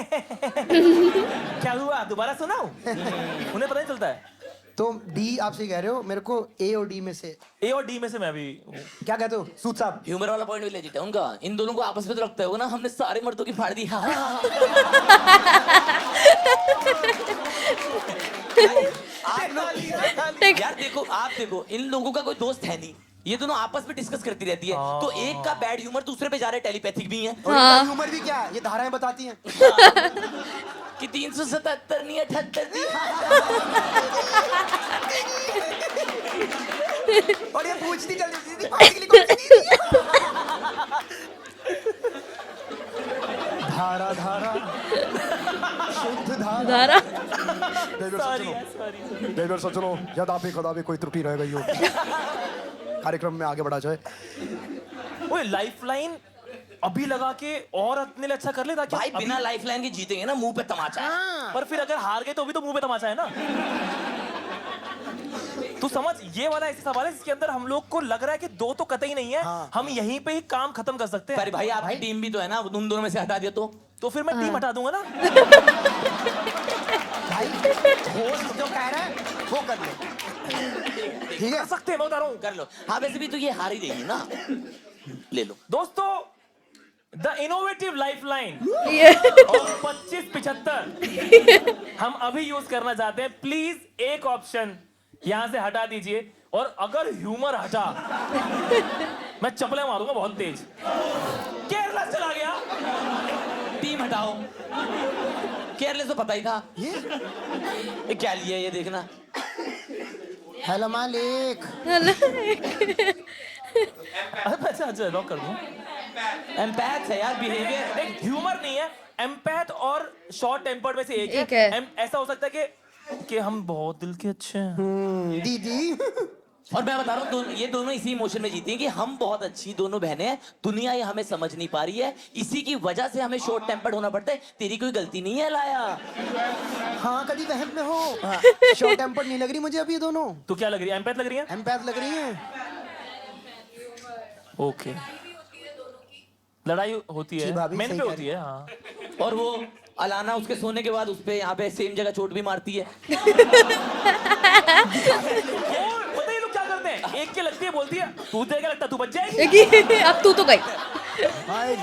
Speaker 2: क्या हुआ, दोबारा सुनाओ। उन्हें पता नहीं चलता है।
Speaker 4: तो डी आपसे कह रहे हो, मेरे को ए और डी में से,
Speaker 2: ए और डी में से मैं भी
Speaker 4: क्या कहते हो सूद साहब?
Speaker 3: ह्यूमर वाला पॉइंट भी लेजिट है उनका। इन दोनों को आपस में तो लगता होगा ना, हमने सारे मर्दों की फाड़ दी। यार देखो, आप देखो, इन लोगों का कोई दोस्त है नहीं, ये दोनों आपस में डिस्कस करती रहती है। तो एक का बैड ह्यूमर दूसरे पे जा रहा है, टेलीपैथिक भी है।
Speaker 4: और इनका ह्यूमर भी क्या है, ये धाराएं बताती हैं
Speaker 3: कि 377 नहीं 78 थी।
Speaker 4: और ये पूछती जल्दी दीदी पानी के लिए कौन सी दीदी? धारा धारा शुद्ध धारा।
Speaker 1: दारा
Speaker 4: देवर सज्जनों, यद्यपि कदापि कोई त्रुटि रह गई हो, कार्यक्रम में आगे बढ़ा जाए।
Speaker 2: ओए लाइफलाइन अभी लगा के और अपने लिए अच्छा कर ले ताकि
Speaker 3: भाई बिना लाइफलाइन के जीतेंगे ना, मुंह पे तमाचा।
Speaker 2: पर फिर अगर हार गए तो भी तो मुंह पे तमाचा है ना। तू समझ, ये वाला ऐसा सवाल है जिसके अंदर हम लोग को लग रहा है कि दो तो कतई नहीं है, हम यहीं पे ही काम खत्म कर सकते
Speaker 3: पर
Speaker 2: हैं।
Speaker 3: भाई आपकी टीम भी तो है ना, तुम दोनों में से हटा दिया
Speaker 2: तो फिर मैं टीम हटा दूंगा ना।
Speaker 4: भाई होस्ट जो कह रहा है वो कर ले, ठीक है?
Speaker 2: कर सकते हैं, मैं बता रहा हूँ।
Speaker 3: कर लो। हाँ वैसे भी तो ये हार ही देगी ना, ले लो।
Speaker 2: दोस्तों, द इनोवेटिव लाइफलाइन और 2575 हम अभी यूज करना चाहते हैं। प्लीज एक ऑप्शन यहां से हटा दीजिए, और अगर ह्यूमर हटा मैं चपले मारूंगा बहुत तेज। केरला चला गया।
Speaker 3: टीम हटाओ। केरले से पता ही था। ये क्या लिया ये देखना।
Speaker 4: हेलो मालिक।
Speaker 2: अच्छा अच्छा, लॉक कर दूं।
Speaker 3: एम्पैथ है यार, बिहेवियर।
Speaker 2: एक ह्यूमर नहीं है, एम्पैथ और शॉर्ट टेम्पर्ड में से एक
Speaker 1: एक
Speaker 2: है।
Speaker 1: है।
Speaker 2: ऐसा हो सकता है कि हम बहुत दिल के अच्छे हैं।
Speaker 4: दीदी
Speaker 3: और मैं बता रहा हूँ ये दोनों इसी इमोशन में जीती हैं कि हम बहुत अच्छी दोनों बहनें हैं, दुनिया ये हमें समझ नहीं पा रही है, इसी की वजह से हमें शॉर्ट टेम्पर्ड होना पड़ता है। तेरी कोई गलती नहीं है लाया।
Speaker 4: हाँ कभी वहम में हो। शॉर्ट टेम्पर्ड नहीं लग रही मुझे अभी ये दोनों।
Speaker 2: तो क्या लग रही है? एम्पैथ लग रही है?
Speaker 4: एम्पैथ लग रही है।
Speaker 2: ओके, लड़ाई होती है,
Speaker 4: भाभी,
Speaker 2: मेन
Speaker 4: सही
Speaker 2: पे
Speaker 4: कह
Speaker 2: होती
Speaker 4: रही
Speaker 2: है। हाँ,
Speaker 3: और वो अलाना उसके सोने के बाद उस पे यहाँ पे सेम जगह चोट भी मारती है।
Speaker 2: और पता है ये लोग क्या करते हैं? एक के लगती है, बोलती है तू तेरे क्या लगता है, तू बच जाएगी।
Speaker 1: अब तू तो गई।
Speaker 4: हाय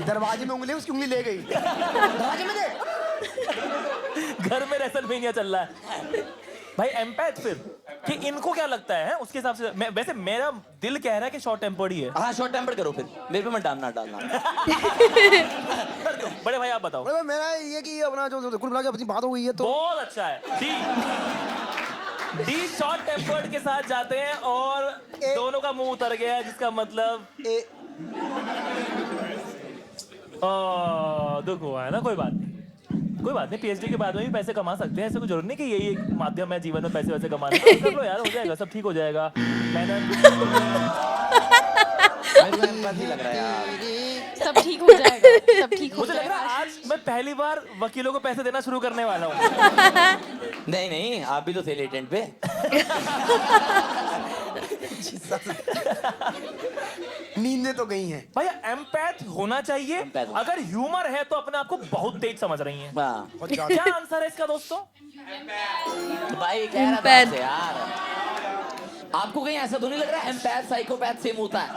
Speaker 4: दरवाजे में उंगली, उसकी उंगली ले गई दरवाजे में दे।
Speaker 2: घर में रेसलमेनिया चल रहा है भाई। एम्पैथ फिर कि इनको क्या लगता है उसके हिसाब से वैसे मेरा दिल कह रहा है कि शॉर्ट टेम्पर्ड ही है।
Speaker 3: हाँ शॉर्ट टेम्पर्ड करो फिर, मेरे पे मत डालना।
Speaker 2: बड़े भाई आप बताओ।
Speaker 4: अरे मेरा ये कि अपना जो कुल मिला के अपनी बात हो गई है तो
Speaker 2: बहुत अच्छा है। डी शॉर्ट टेम्पर्ड के साथ जाते हैं और दोनों का मुंह उतर गया है, जिसका मतलब दुख हुआ है ना। कोई बात नहीं, कोई बात नहीं। पीएचडी के बाद में भी पैसे कमा सकते हैं, ऐसे कोई जरूरत नहीं कि यही एक माध्यम है जीवन में पैसे वैसे कमाने का। कर लो यार, हो जाएगा, सब ठीक हो जाएगा। मेहनत
Speaker 3: नहीं लग रहा है यार।
Speaker 7: सब ठीक हो जाएगा, सब ठीक हो
Speaker 2: मुझे लग रहा
Speaker 7: जाएगा।
Speaker 2: है आज मैं पहली बार वकीलों को पैसे देना शुरू करने वाला हूँ।
Speaker 3: नहीं नहीं, आप भी तो थे लेटेंट पे।
Speaker 4: नींदें तो गई हैं।
Speaker 2: भैया एम्पैथ होना चाहिए।
Speaker 3: Empath होना।
Speaker 2: अगर ह्यूमर है तो अपने आप को बहुत तेज समझ रही हैं।
Speaker 3: हाँ।
Speaker 2: क्या आंसर है इसका दोस्तों?
Speaker 3: भाई कह रहा था
Speaker 1: Empath।
Speaker 3: आपसे यार, आपको कहीं ऐसा तो नहीं लग रहा है एम्पैथ साइकोपैथ सेम होता है?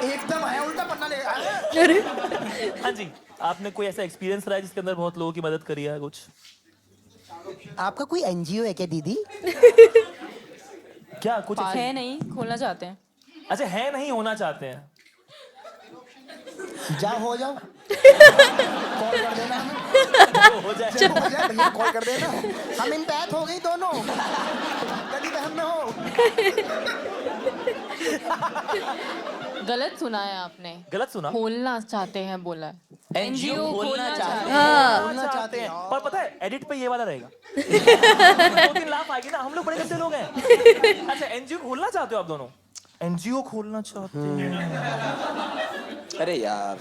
Speaker 4: एकदम आया उल्टा पन्ना ले आया।
Speaker 2: हाँ जी, आपने कोई ऐसा एक्सपीरियंस रहा है जिसके अंदर बहुत लोगों की मदद करी है कुछ?
Speaker 4: आपका कोई एनजीओ है क्या दीदी?
Speaker 2: क्या कुछ
Speaker 7: है नहीं, खोलना चाहते हैं।
Speaker 2: अच्छा, है नहीं, होना चाहते हैं।
Speaker 4: जाओ हो जाओ, कॉल कर देना हमें।
Speaker 2: हो जाए।
Speaker 4: हो जाए भैया, कॉल कर देना। हम एम्पैथ हो गई दोनों, कभी वहम में हो।
Speaker 7: गलत सुना है आपने।
Speaker 2: गलत सुना?
Speaker 7: खोलना चाहते हैं बोला है।
Speaker 3: एनजीओ खोलना चाहते हैं।
Speaker 1: हाँ,
Speaker 2: बोलना चाहते हैं, पर पता है एडिट पे ये वाला रहेगा। 2-3 लाफ आएगी ना, हम लोग बड़े गंदे लोग हैं। अच्छा, एनजीओ खोलना चाहते हो आप दोनों? एनजीओ खोलना चाहते हैं।
Speaker 3: अरे यार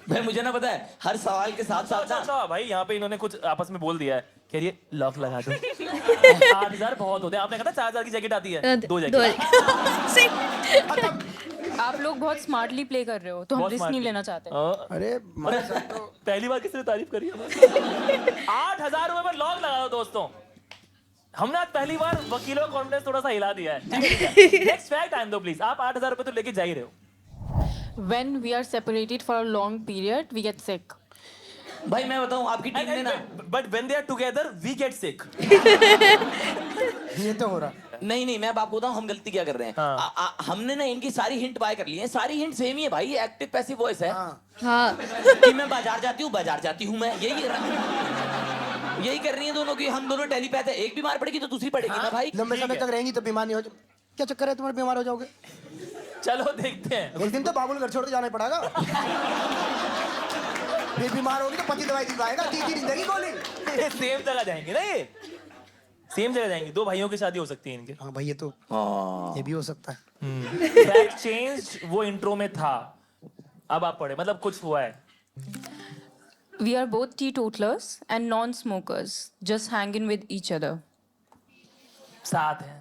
Speaker 3: भाई, मुझे ना पता है हर सवाल के साथ साथ ना
Speaker 2: अच्छा भाई, यहाँ पे इन्होंने कुछ आपस में बोल दिया है। कह रही है लॉक लगा दो। 8000 बहुत होते हैं। आपने कहा था 4000 की जैकेट आती है, 2 जैकेट।
Speaker 7: आप लोग बहुत स्मार्टली प्ले कर रहे हो, तो हम
Speaker 2: बहुत
Speaker 7: रिस्क नहीं
Speaker 2: smartly।
Speaker 7: लेना चाहते।
Speaker 4: अरे
Speaker 2: पहली बार किसी ने तारीफ करी है? 8000 रुपए में लॉक लगा दो दोस्तों। हमने आज पहली बार वकीलों का कॉन्फिडेंस थोड़ा सा हिला दिया है। नेक्स्ट फैक्ट आइन दो प्लीज। आप 8000 रुपए तो लेके जा ही रहे हो।
Speaker 7: When we are separated for a long period, we get sick.
Speaker 3: भाई मैं बताऊं आपकी टीम ने ना,
Speaker 2: but when they are together we get sick.
Speaker 4: ये तो हो रहा।
Speaker 3: नहीं नहीं, मैं अब आपको बताऊं हम गलती क्या कर रहे हैं।
Speaker 2: हाँ।
Speaker 3: हमने ना इनकी सारी हिंट बाय कर ली है। सारी हिंट सेम ही है भाई, एक्टिव पैसिव वॉइस है।
Speaker 1: हाँ,
Speaker 3: कि मैं बाजार जाती हूँ, बाजार जाती हूँ, मैं यही कर रही है दोनों की। हम दोनों टेलीपैथ है, एक बीमार पड़ेगी तो दूसरी पड़ेगी ना भाई।
Speaker 4: लंबे समय तक रहेंगी तो बीमार नहीं हो जाओ। क्या चक्कर है तुम्हारे, बीमार हो जाओगे?
Speaker 2: चलो देखते हैं।
Speaker 4: एक दिन तो बाबुल घर छोड़ के जाना पड़ेगा। फिर बीमार होगी तो पति दवाई दिलवाएगा, तीसरी जिंदगी बोली।
Speaker 2: ये सेम जगह जाएंगे ना, ये सेम जगह जाएंगे। 2 भाइयों की शादी हो सकती है इनके।
Speaker 4: हाँ भाई, ये तो ये भी हो सकता है।
Speaker 2: फैक्ट चेंज वो इंट्रो में था, अब आप पढ़े, मतलब कुछ हुआ है।
Speaker 7: We are both teetotalers and non-smokers. Just hang in with each other.
Speaker 2: साथ हैं।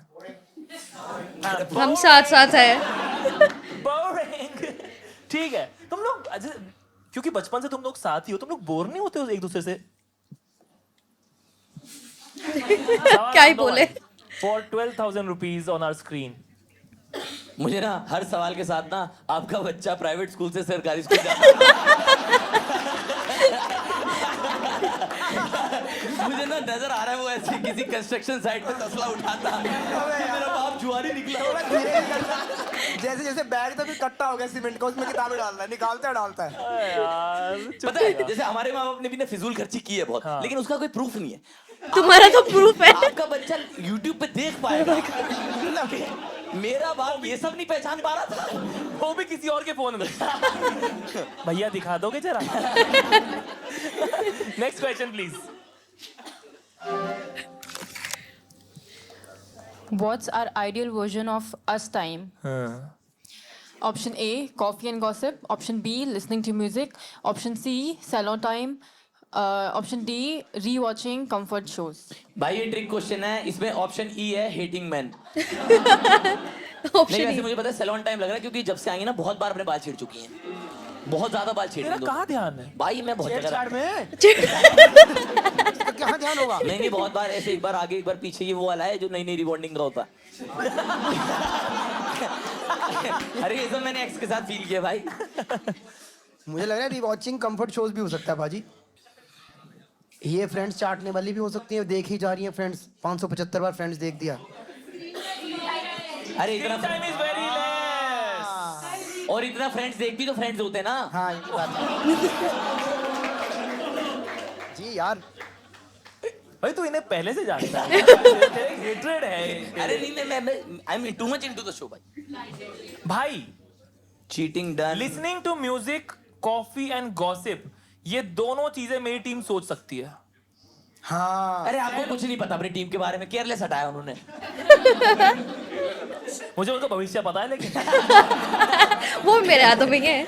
Speaker 1: हम साथ साथ है।
Speaker 2: बोरिंग। ठीक है, तुम लोग क्योंकि बचपन से तुम लोग साथ ही हो, तुम लोग बोर नहीं होते हो एक दूसरे से?
Speaker 1: क्या ही बोले।
Speaker 2: For 12,000 rupees on our screen.
Speaker 3: मुझे ना हर सवाल के साथ ना आपका बच्चा प्राइवेट स्कूल से सरकारी स्कूल जाता है। मुझे ना नजर आ रहा है वो ऐसे किसी कंस्ट्रक्शन साइट पे तसला उठाता मेरा बाप जुआरी निकला।
Speaker 4: जैसे जैसे बैग तो भी कट्टा हो गया सीमेंट का, उसमें किताबें डाल रहा है, निकालता है डालता है।
Speaker 3: पता है जैसे हमारे माँ बाप ने भी ना फिजूल खर्ची की है बहुत, लेकिन उसका कोई प्रूफ नहीं है।
Speaker 1: तुम्हारा तो प्रूफ है।
Speaker 3: आपका बच्चा YouTube पे देख पाएगा। मेरा बाप ये सब नहीं पहचान पा रहा था,
Speaker 2: वो भी किसी और के फोन में। भैया दिखा दोगे जरा? Next question please.
Speaker 7: What's our ideal version of us time? Option A, coffee and gossip. Option B, listening to music. Option C, salon time. Option D, rewatching comfort shows.
Speaker 3: भाई ये ट्रिक क्वेश्चन है, इसमें option E है hating man. नहीं
Speaker 1: option
Speaker 3: वैसे मुझे पता है सैलून टाइम लग रहा है क्योंकि जब से आई है ना बहुत बार अपने बाल छेड़ चुकी हैं, बहुत ज्यादा बाल छेड़
Speaker 2: तेरा
Speaker 3: दो।
Speaker 2: कहाँ ध्यान है?
Speaker 3: भाई मैं बहुत जगह
Speaker 4: छेड़छाड़ में तो कहाँ ध्यान होगा?
Speaker 3: नहीं बहुत बार ऐसे, एक बार आगे एक बार पीछे, ये वो वाला है जो नई नई रिबॉन्डिंग का होता है। अरे ये सब मैंने एक्स के साथ फील किया भाई।
Speaker 4: मुझे लग रहा है रिवॉचिंग कंफर्ट शोज भी हो सकता है भाजी। ये फ्रेंड्स चाटने वाली भी हो सकती है, देख ही जा रही है फ्रेंड्स, 575 बार फ्रेंड्स देख दिया।
Speaker 3: अरे इतना
Speaker 2: टाइम इज वेरी लेस।
Speaker 3: और इतना फ्रेंड्स देखती तो फ्रेंड्स होते ना।
Speaker 4: हाँ ये बात है। जी यार
Speaker 2: भाई तू इन्हें पहले से जानता है। तेरे हेट्रेड है।
Speaker 3: अरे नहीं मैं I am too much into the show भाई।
Speaker 2: भाई
Speaker 3: cheating done.
Speaker 2: Listening to music, coffee and gossip, ये दोनों चीजें मेरी टीम सोच सकती है।
Speaker 4: हाँ
Speaker 3: अरे आपको कुछ नहीं पता अपनी टीम के बारे में, केयरलेस हटाया उन्होंने।
Speaker 2: मुझे उनका भविष्य पता है लेकिन
Speaker 1: वो मेरे हाथों में ही है।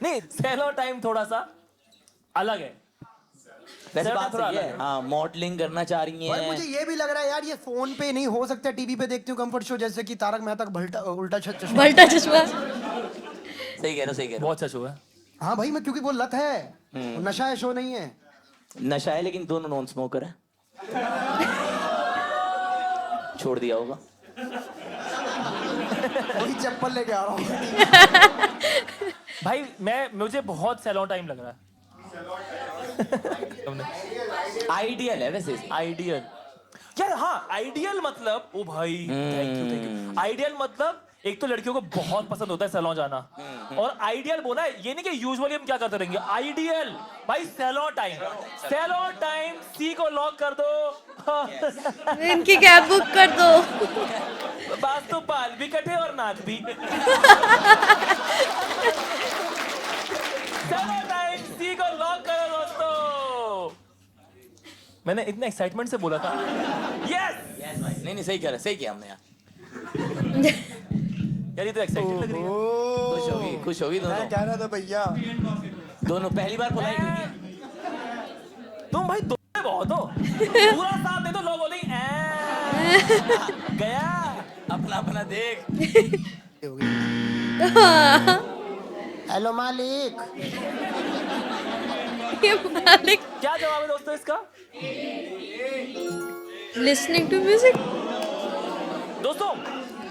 Speaker 2: नहीं, सेलो टाइम थोड़ा सा अलग है।
Speaker 3: वैसे
Speaker 2: Sell
Speaker 3: बात
Speaker 2: थोड़ा
Speaker 3: सही है।
Speaker 2: अलग है।
Speaker 3: हाँ मॉडलिंग करना चाह रही
Speaker 4: भाई
Speaker 3: हैं।
Speaker 4: मुझे ये भी लग रहा है यार, ये फोन पे नहीं हो सकता, टीवी पे देखती हूँ कंफर्ट शो, जैसे कि तारक मेहता का उल्टा चश्मा।
Speaker 1: बल्टा चश्मा।
Speaker 3: सही कह रहे हो सही कह रहे हो।
Speaker 2: बहुत अच्छा शो है।
Speaker 4: हाँ भाई मैं क्योंकि वो लत है, वो नशा है, शो नहीं है।
Speaker 3: नशा है लेकिन दोनों नॉन स्मोकर है। छोड़ दिया होगा।
Speaker 4: वही चप्पल लेके आ रहा हूँ।
Speaker 2: भाई मुझे बहुत सेलो टाइम लग रहा है।
Speaker 3: आइडियल है वैसे।
Speaker 2: आइडियल यार, हाँ आइडियल मतलब, ओ भाई थैंक यू। आइडियल मतलब एक तो लड़कियों को बहुत पसंद होता है सैलून जाना, और आइडियल बोला है ये नहीं कि यूजुअली हम क्या करते रहेंगे। आइडियल भाई सैलून टाइम, सी को लॉक कर दो।
Speaker 1: इनकी कैब बुक कर दो।
Speaker 2: बात तो बाल भी कटे और नाक भी। सैलून टाइम, सी को लॉक करो दोस्तों। मैंने इतने एक्साइटमेंट से बोला था। यस
Speaker 3: नहीं सही कह रहे, सही किया हमने यार।
Speaker 2: यार ये तो एक्साइटेड लग रही है।
Speaker 3: खुश होगी
Speaker 4: मैं
Speaker 3: दोनों।
Speaker 4: कह रहा था भैया,
Speaker 3: दोनों पहली बार पोलाइट हुई है।
Speaker 2: तुम भाई दो बहुत हो, पूरा साथ दे दो, लोग बोलेंगे गया।
Speaker 3: अपना अपना देख।
Speaker 4: हेलो मालिक।
Speaker 1: ये मालिक।
Speaker 2: क्या जवाब है दोस्तों इसका?
Speaker 1: Listening to music.
Speaker 2: दोस्तों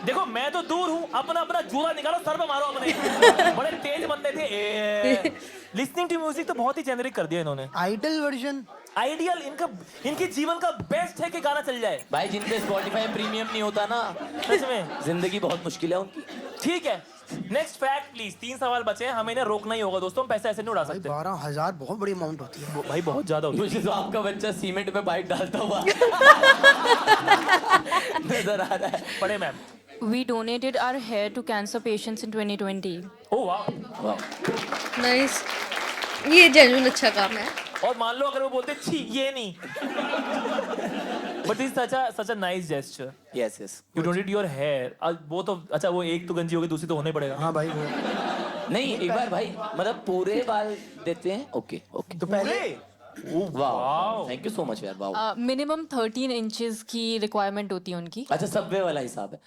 Speaker 2: देखो मैं तो दूर हूँ, अपना अपना जूता निकालो, सर पे मारो अपने। बड़े तेज बंदे थे। लिसनिंग टू म्यूजिक तो बहुत ही जेनरिक कर दिया इन्होंने।
Speaker 4: Idol version.
Speaker 2: आइडियल इनके जीवन का बेस्ट है कि गाना चल जाए।
Speaker 3: भाई जिन पे स्पॉटिफाई प्रीमियम नहीं होता ना,
Speaker 2: सच में
Speaker 3: जिंदगी बहुत मुश्किल है उनकी।
Speaker 2: ठीक है, नेक्स्ट फैक्ट प्लीज। 3 सवाल बचे हैं, हमें इन्हें रोकना ही होगा दोस्तों, हम पैसे ऐसे नहीं उड़ा सकते।
Speaker 4: 12,000 बहुत बड़ी अमाउंट होती है
Speaker 2: भाई बहुत ज्यादा होती है।
Speaker 3: मुझे तो आपका बच्चा सीमेंट में बाइक डालता हुआ नजर आ रहा है।
Speaker 2: पढ़े ma'am.
Speaker 7: We donated our hair to cancer patients in 2020.
Speaker 2: ओह वाह।
Speaker 1: नाइस, ये जेन्युइन अच्छा काम है।
Speaker 2: और मान लो अगर वो बोलते छी ये नहीं, but this such a nice gesture.
Speaker 3: Yes yes.
Speaker 2: You donate your hair. वो तो अच्छा, वो एक तो गंजी होगी, दूसरी तो होना ही पड़ेगा।
Speaker 4: हाँ भाई वो
Speaker 3: नहीं एक बार भाई मतलब पूरे बाल देते हैं। Okay okay.
Speaker 4: तो पहले
Speaker 3: वाह, थैंक यू सो मच यार, वाह।
Speaker 7: मिनिमम 13 इंचेस की रिक्वायरमेंट होती है उनकी।
Speaker 3: अच्छा, सबवे वाला हिसाब है।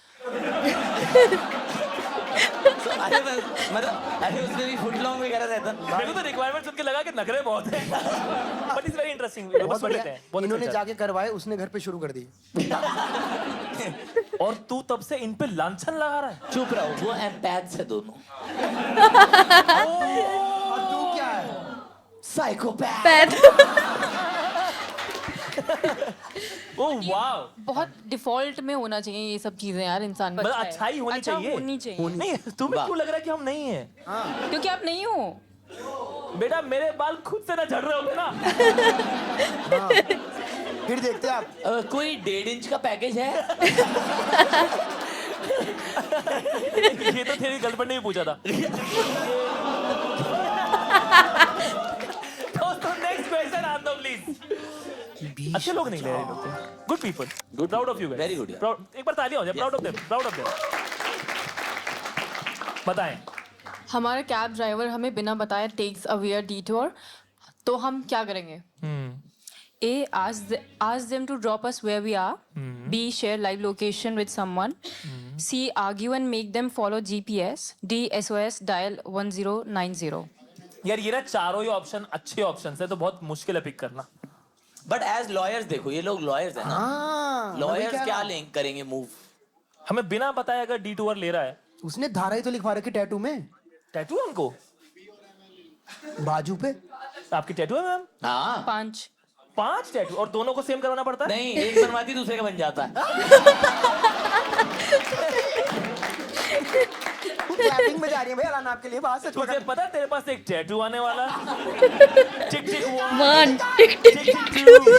Speaker 3: अरे उसमें भी फुट लॉन्ग वगैरह रहता।
Speaker 2: मेरे को तो रिक्वायरमेंट सुन के लगा कि नखरे बहुत है, बट इट्स वेरी इंटरेस्टिंग।
Speaker 4: बहुत बढ़िया। इन्होंने जाके करवाए, उसने घर पे शुरू कर दी।
Speaker 2: और तू तब से इन पे लांछन लगा रहा है।
Speaker 3: चुप रहो, वो एम्पैथ्स है दोनों।
Speaker 4: और तू क्या है?
Speaker 3: साइकोपैथ।
Speaker 1: पैद
Speaker 2: ओह वाओ,
Speaker 7: बहुत डिफॉल्ट में होना चाहिए ये सब चीजें यार, इंसान
Speaker 2: मतलब
Speaker 7: बच्चा है।
Speaker 2: अच्छाई होनी
Speaker 7: अच्छा
Speaker 2: चाहिए।
Speaker 7: होनी चाहिए,
Speaker 2: नहीं तुम्हें
Speaker 3: वाह।
Speaker 2: क्यों लग रहा है कि हम नहीं हैं?
Speaker 7: क्योंकि आप नहीं हो।
Speaker 2: बेटा मेरे बाल खुद से ना झड़ रहे होते ना।
Speaker 4: फिर देखते हैं आप।
Speaker 3: कोई 1.5 इंच का पैकेज है?
Speaker 2: ये तो तेरी गर्लफ्रेंड ने भी पूछा था। दोस्तों नेक्स्ट क्वेश्चन आन दो प्लीज। अच्छे लोग निकले हैं ये लोग तो। Good people, good, proud of you guys,
Speaker 3: Very good, yeah.
Speaker 2: Proud. एक बार तालियां हो जाए, proud of them, proud of them. बताएं।
Speaker 7: हमारा कैब ड्राइवर हमें बिना बताए टेक्स अ वियर डिटूर, तो हम क्या करेंगे? A, ask them to drop us where we are. B, share live location with someone. C, argue and make them follow GPS. D, SOS dial 1090.
Speaker 2: यार ये ना चारों ही ऑप्शन अच्छे ऑप्शन है, तो बहुत मुश्किल है पिक करना।
Speaker 3: बट एज लॉयर्स देखो, ये लोग लॉयर्स है ना,
Speaker 4: हाँ,
Speaker 3: लॉयर्स क्या लिंक करेंगे मूव?
Speaker 2: हमें बिना बताए अगर डिटूर ले रहा है,
Speaker 4: उसने धारा ही तो लिखवा रखी टैटू में,
Speaker 2: टैटू है उनको?
Speaker 4: बाजू पे।
Speaker 2: आपकी टैटू है मैम?
Speaker 3: हाँ,
Speaker 2: 5 टैटू, और दोनों को सेम करवाना पड़ता है?
Speaker 3: नहीं, एक बनवाती दूसरे का बन जाता है।
Speaker 4: क्लैपिंग में जा रही है भाई अलान आपके लिए, बाहर से छोटा।
Speaker 2: तुझे पता है तेरे पास एक टैटू आने वाला? टिक टिक
Speaker 1: 1
Speaker 2: टिक टिक 2।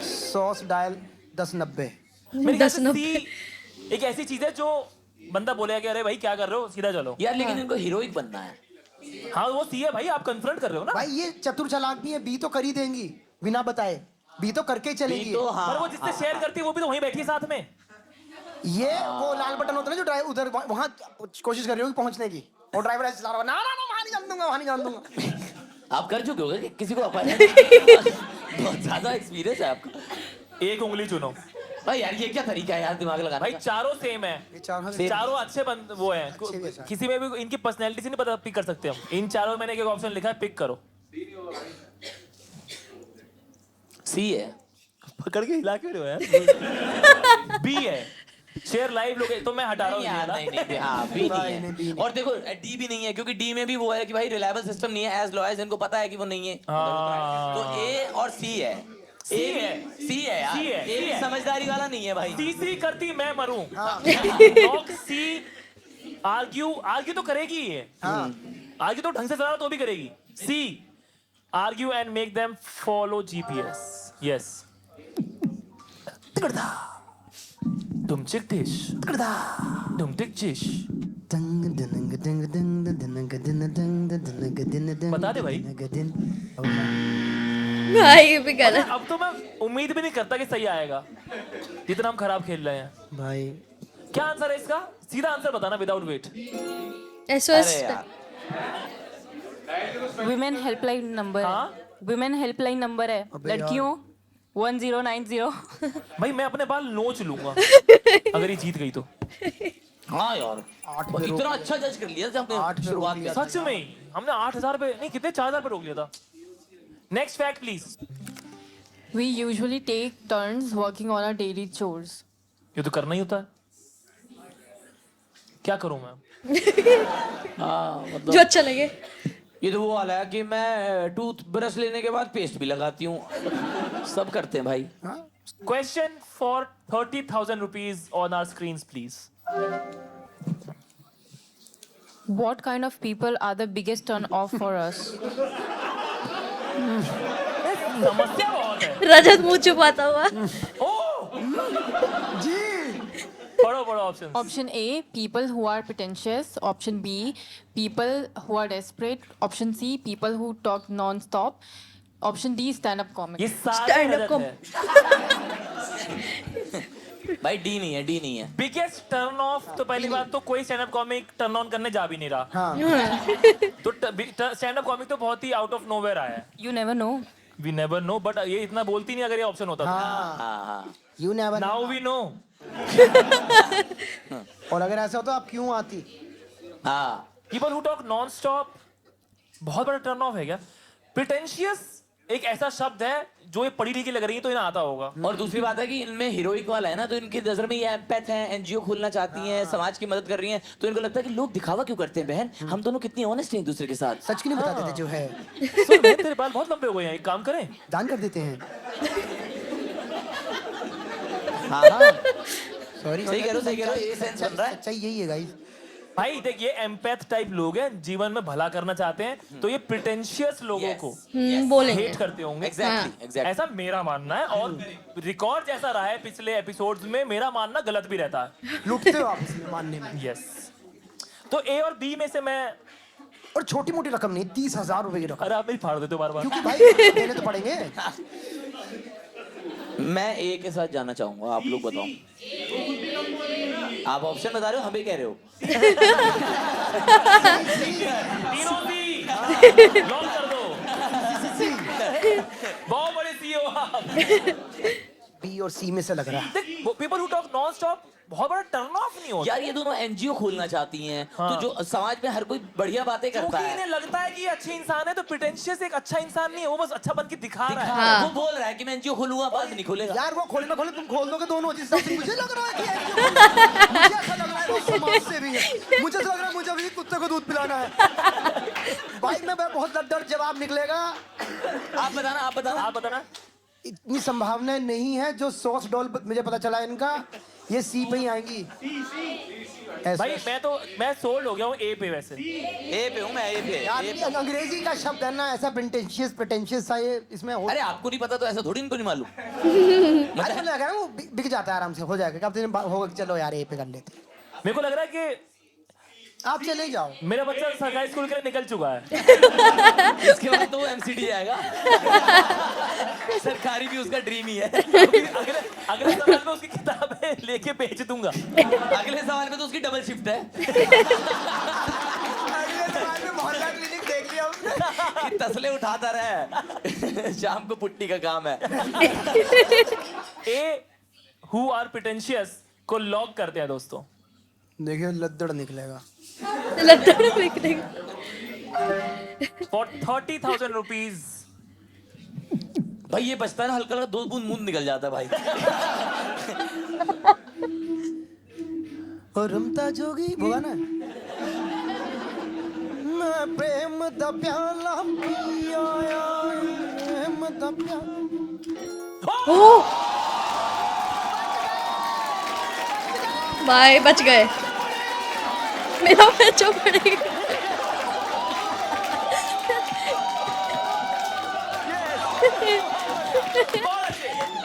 Speaker 4: Sauce dial 1090।
Speaker 2: मेरे ख्याल से सी एक ऐसी चीज है जो बंदा बोलेगा कि अरे भाई क्या कर रहे हो, सीधा चलो।
Speaker 3: यार लेकिन इनको हीरोइक बनना है।
Speaker 2: हाँ वो सी है भाई, आप कन्फ्रंट कर रहे हो ना।
Speaker 4: भाई ये चतुर चालाक भी है, बी तो कर ही देंगी बिना बताए, बी तो करके ही चलेगी।
Speaker 3: तो हाँ,
Speaker 2: पर वो जिससे शेयर करती है वो भी तो वहीं बैठी है साथ में।
Speaker 4: ये वो लाल बटन होता है ना जो ड्राइवर उधर वहां कोशिश कर रही होगी पहुंचने की, और ड्राइवर ऐसे चला रहा है, ना ना ना वहां नहीं जान दूंगा, वहां नहीं जान दूंगा।
Speaker 3: आप कर चुके होगे कि किसी को अपना बहुत ज्यादा एक्सपीरियंस है आपका।
Speaker 2: एक उंगली चुनो
Speaker 3: भाई यार ये क्या तरीका है यार दिमाग लगाने
Speaker 2: भाई,
Speaker 3: का?
Speaker 2: चारों सेम है,
Speaker 4: ये चारों
Speaker 2: चारों अच्छे वो हैं।
Speaker 4: अच्छे भी हैं।
Speaker 2: किसी में भी इनकी पर्सनैलिटी से नहीं पता पिक कर सकते हम। इन चारों में मैंने एक ऑप्शन लिखा है, पिक करो।
Speaker 3: सी है।
Speaker 2: पकड़ के हिला क्यों रहे हो यार? बी है, शेयर लाइव लोग, तो मैं हटा रहा हूँ
Speaker 3: यार
Speaker 2: ये
Speaker 3: नहीं हाँ, बी
Speaker 4: नहीं,
Speaker 3: नहीं
Speaker 4: बी
Speaker 3: है।
Speaker 4: नहीं।
Speaker 3: और देखो डी भी नहीं है, क्योंकि डी में भी वो है कि भाई रिलायबल सिस्टम नहीं है, एज लॉयर्स इनको पता है कि वो नहीं है।
Speaker 2: हाँ।
Speaker 3: तो ए और सी है।
Speaker 2: सी है।
Speaker 3: सी है यार,
Speaker 2: सी है,
Speaker 3: ए
Speaker 2: सी है।
Speaker 3: समझदारी वाला नहीं है भाई।
Speaker 2: तीसरी करती मैं मरूं।
Speaker 4: हाँ।
Speaker 2: लॉक सी, आर्ग्यू तो करेगी ये,
Speaker 4: हाँ
Speaker 2: आर्ग्यू तो ढंग से चला तो भी करेगी। See, argue and make them follow GPS. Yes. तुम चिकटिश, तुम टिकचिश। बता दे भाई।
Speaker 1: भाई ये भी गलत।
Speaker 2: अब तो मैं उम्मीद भी नहीं करता कि सही आएगा, जितना हम खराब खेल रहे हैं।
Speaker 4: भाई
Speaker 2: क्या आंसर है इसका? सीधा आंसर बताना विदाउट वेट।
Speaker 1: SOS
Speaker 3: अरे यार
Speaker 7: विमेन हेल्पलाइन नंबर
Speaker 2: हाँ?
Speaker 7: है, विमेन हेल्पलाइन नंबर है
Speaker 4: अबे यार।
Speaker 7: लड़कियों 1090।
Speaker 2: भाई मैं अपने बाल नोच लूंगा अगर ये जीत गई तो।
Speaker 3: हाँ यार,
Speaker 4: 8 पे
Speaker 3: इतना अच्छा जज कर लिया जब
Speaker 4: 8
Speaker 3: हमने
Speaker 4: पे
Speaker 3: शुरुआत
Speaker 4: रोक
Speaker 3: किया।
Speaker 2: सच में ही हमने 8000 पे नहीं, कितने 4000 पे रोक लिया था। Next fact please.
Speaker 7: We usually take turns working on our daily chores.
Speaker 2: ये तो करना ही होता है, क्या करूं मैं?
Speaker 3: हाँ
Speaker 1: जो
Speaker 3: मतलब
Speaker 1: अच्छा लगे।
Speaker 3: ये तो वो वाला है कि मैं टूथ ब्रश लेने के बाद पेस्ट भी लगाती हूँ। सब करते हैं भाई।
Speaker 2: Question for 30,000 rupees on our screens please.
Speaker 7: What kind of people are the biggest turn off for us?
Speaker 2: समस्या बहुत है।
Speaker 1: रजत मुंह छुपाता हुआ।
Speaker 2: ओह
Speaker 4: जी
Speaker 2: पढ़ो option.
Speaker 7: Option A, people who are pretentious. Option B, people who are desperate. Option C, people who talk non-stop. Option D, stand-up comic.
Speaker 2: ये सारे
Speaker 1: Stand up
Speaker 2: रजत
Speaker 1: com-
Speaker 2: है।
Speaker 3: भाई डी नहीं है, डी नहीं है।
Speaker 2: बिगेस्ट टर्न ऑफ तो पहली बात तो कोई stand up comic turn on करने जा भी नहीं रहा।
Speaker 4: हाँ
Speaker 2: तो स्टैंड अप कॉमिक तो बहुत ही आउट ऑफ नोवेयर आया है।
Speaker 7: You never know.
Speaker 2: We never know, but ये इतना बोलती नहीं अगर ये ऑप्शन होता तो।
Speaker 3: हाँ।
Speaker 4: You never.
Speaker 2: Now we know.
Speaker 4: और अगर ऐसा होता आप क्यों आती?
Speaker 3: हाँ।
Speaker 2: People who talk non stop बहुत बड़ा टर्न ऑफ है क्या? प्रिटेंशियस एक ऐसा शब्द है जो ये पढ़ी लिखी लग रही है तो इन्हें आता होगा।
Speaker 3: और दूसरी बात है कि इनमें हीरोइक वाला है ना, तो इनकी नजर में ये एम्पैथ है, एनजीओ खोलना चाहती हैं, समाज की मदद कर रही हैं, तो इनको लगता है कि लोग दिखावा क्यों करते हैं बहन, हम दोनों कितनी ऑनेस्ट हैं एक दूसरे के साथ।
Speaker 4: सच क्यों नहीं बताते थे जो है?
Speaker 2: सुन, बहन, तेरे बाल बहुत लंबे हो गए हैं, एक काम करें।
Speaker 4: दान कर देते हैं।
Speaker 3: हाँ हाँ,
Speaker 4: सॉरी
Speaker 3: सही कह रहे हो, ये सेंस बन रहा है।
Speaker 4: सच्चाई यही है गाइस।
Speaker 2: भाई देख, ये एम्पैथ टाइप लोग हैं, जीवन में भला करना चाहते हैं, तो ये प्रिटेंशियस लोगों को
Speaker 1: बोलेंगे
Speaker 2: हेट करते होंगे।
Speaker 3: एग्जैक्टली।
Speaker 2: ऐसा मेरा मानना है, और रिकॉर्ड जैसा रहा है पिछले एपिसोड्स में, मेरा मानना गलत भी रहता है।
Speaker 4: लुटते हो आप इसमें मानने में।
Speaker 2: यस। तो ए और बी में से मैं,
Speaker 4: और छोटी मोटी रकम नहीं, 30,000 रुपए की रकम।
Speaker 2: अरे आप मेरी फाड़ देते हो बार बार।
Speaker 4: क्योंकि भाई देने तो पड़ेंगे।
Speaker 3: मैं ए के साथ जाना चाहूंगा, आप लोग बताओ। आप ऑप्शन बता रहे हो, हमें कह रहे हो।
Speaker 2: तीनों सी लॉक कर दो। बहुत बड़े सी हो आप।
Speaker 4: बी और सी में से लग रहा है।
Speaker 2: देख, people who talk non stop बहुत बड़ा टर्न ऑफ नहीं होता।
Speaker 3: यार ये दोनों एनजीओ खोलना चाहती हैं, तो जो समाज में हर कोई बढ़िया बातें करता
Speaker 2: क्योंकि
Speaker 3: है,
Speaker 2: इन्हें लगता है कि ये अच्छे इंसान है, तो प्रिटेंशियस एक अच्छा इंसान नहीं है, वो बस अच्छा बन के दिखा रहा है।
Speaker 1: हाँ।
Speaker 3: वो बोल रहा है कि मैं एनजीओ खोलूंगा, बाद नहीं खोलेगा।
Speaker 4: यार वो खोले ना खोले, तुम खोल दोगे दोनों। जिस हिसाब से मुझे लग रहा है कि मुझे ऐसा लग रहा है वो समाज से भी है। मुझे तो लग रहा है मुझे भी कुत्ते को दूध पिलाना है। भाई मैं बहुत लड्डर जवाब निकलेगा।
Speaker 3: आप बताना, आप बताना,
Speaker 2: आप बताना।
Speaker 4: इतनी संभावनाएं नहीं है। जो सॉस डॉल मुझे पता चला इनका, ये सी पे ही आएंगी।
Speaker 2: भाई मैं सोल्ड हो गया हूँ ए पे। वैसे
Speaker 3: ए पे हूँ मैं, ए पे।
Speaker 4: यार ये अंग्रेजी का शब्द है ना, ऐसा प्रिटेंशियस सा, ये इसमें हो।
Speaker 3: अरे आपको नहीं पता तो ऐसा थोड़ी इनको नहीं मालूम।
Speaker 4: अरे मुझे लगा वो बिक जाता है आराम से, हो जाएगा। कब दिन होगा, चलो यार ए पे कर लेते।
Speaker 2: मेरे को लग रहा है कि
Speaker 4: आप चले जाओ।
Speaker 2: मेरा बच्चा सरकारी स्कूल के लिए निकल चुका है।
Speaker 3: इसके बाद तो वो एमसीडी जाएगा। सरकारी भी उसका ड्रीम ही है।
Speaker 2: अगले सवाल में उसकी किताबें लेके बेच दूंगा।
Speaker 3: अगले सवाल में तो उसकी डबल शिफ्ट है।
Speaker 4: मोहल्ला क्लिनिक देख लिया उसने।
Speaker 3: कि तसले उठाता रहे। शाम को पुट्टी का काम है।
Speaker 2: ए हु आर प्रिटेंशियस को लॉक करते हैं दोस्तों।
Speaker 4: देखिए लद्दड़ निकलेगा।
Speaker 2: For 30,000 rupees.
Speaker 3: भाई ये बचता है ना, हल्का हल्का 2 बूंद मुंह निकल जाता है भाई।
Speaker 4: और रमता जोगी वो ना, मैं प्रेम दा प्याला पी आया, प्रेम दा प्याला।
Speaker 1: भाई बच गए। मेरा बच्चा पड़ेगा।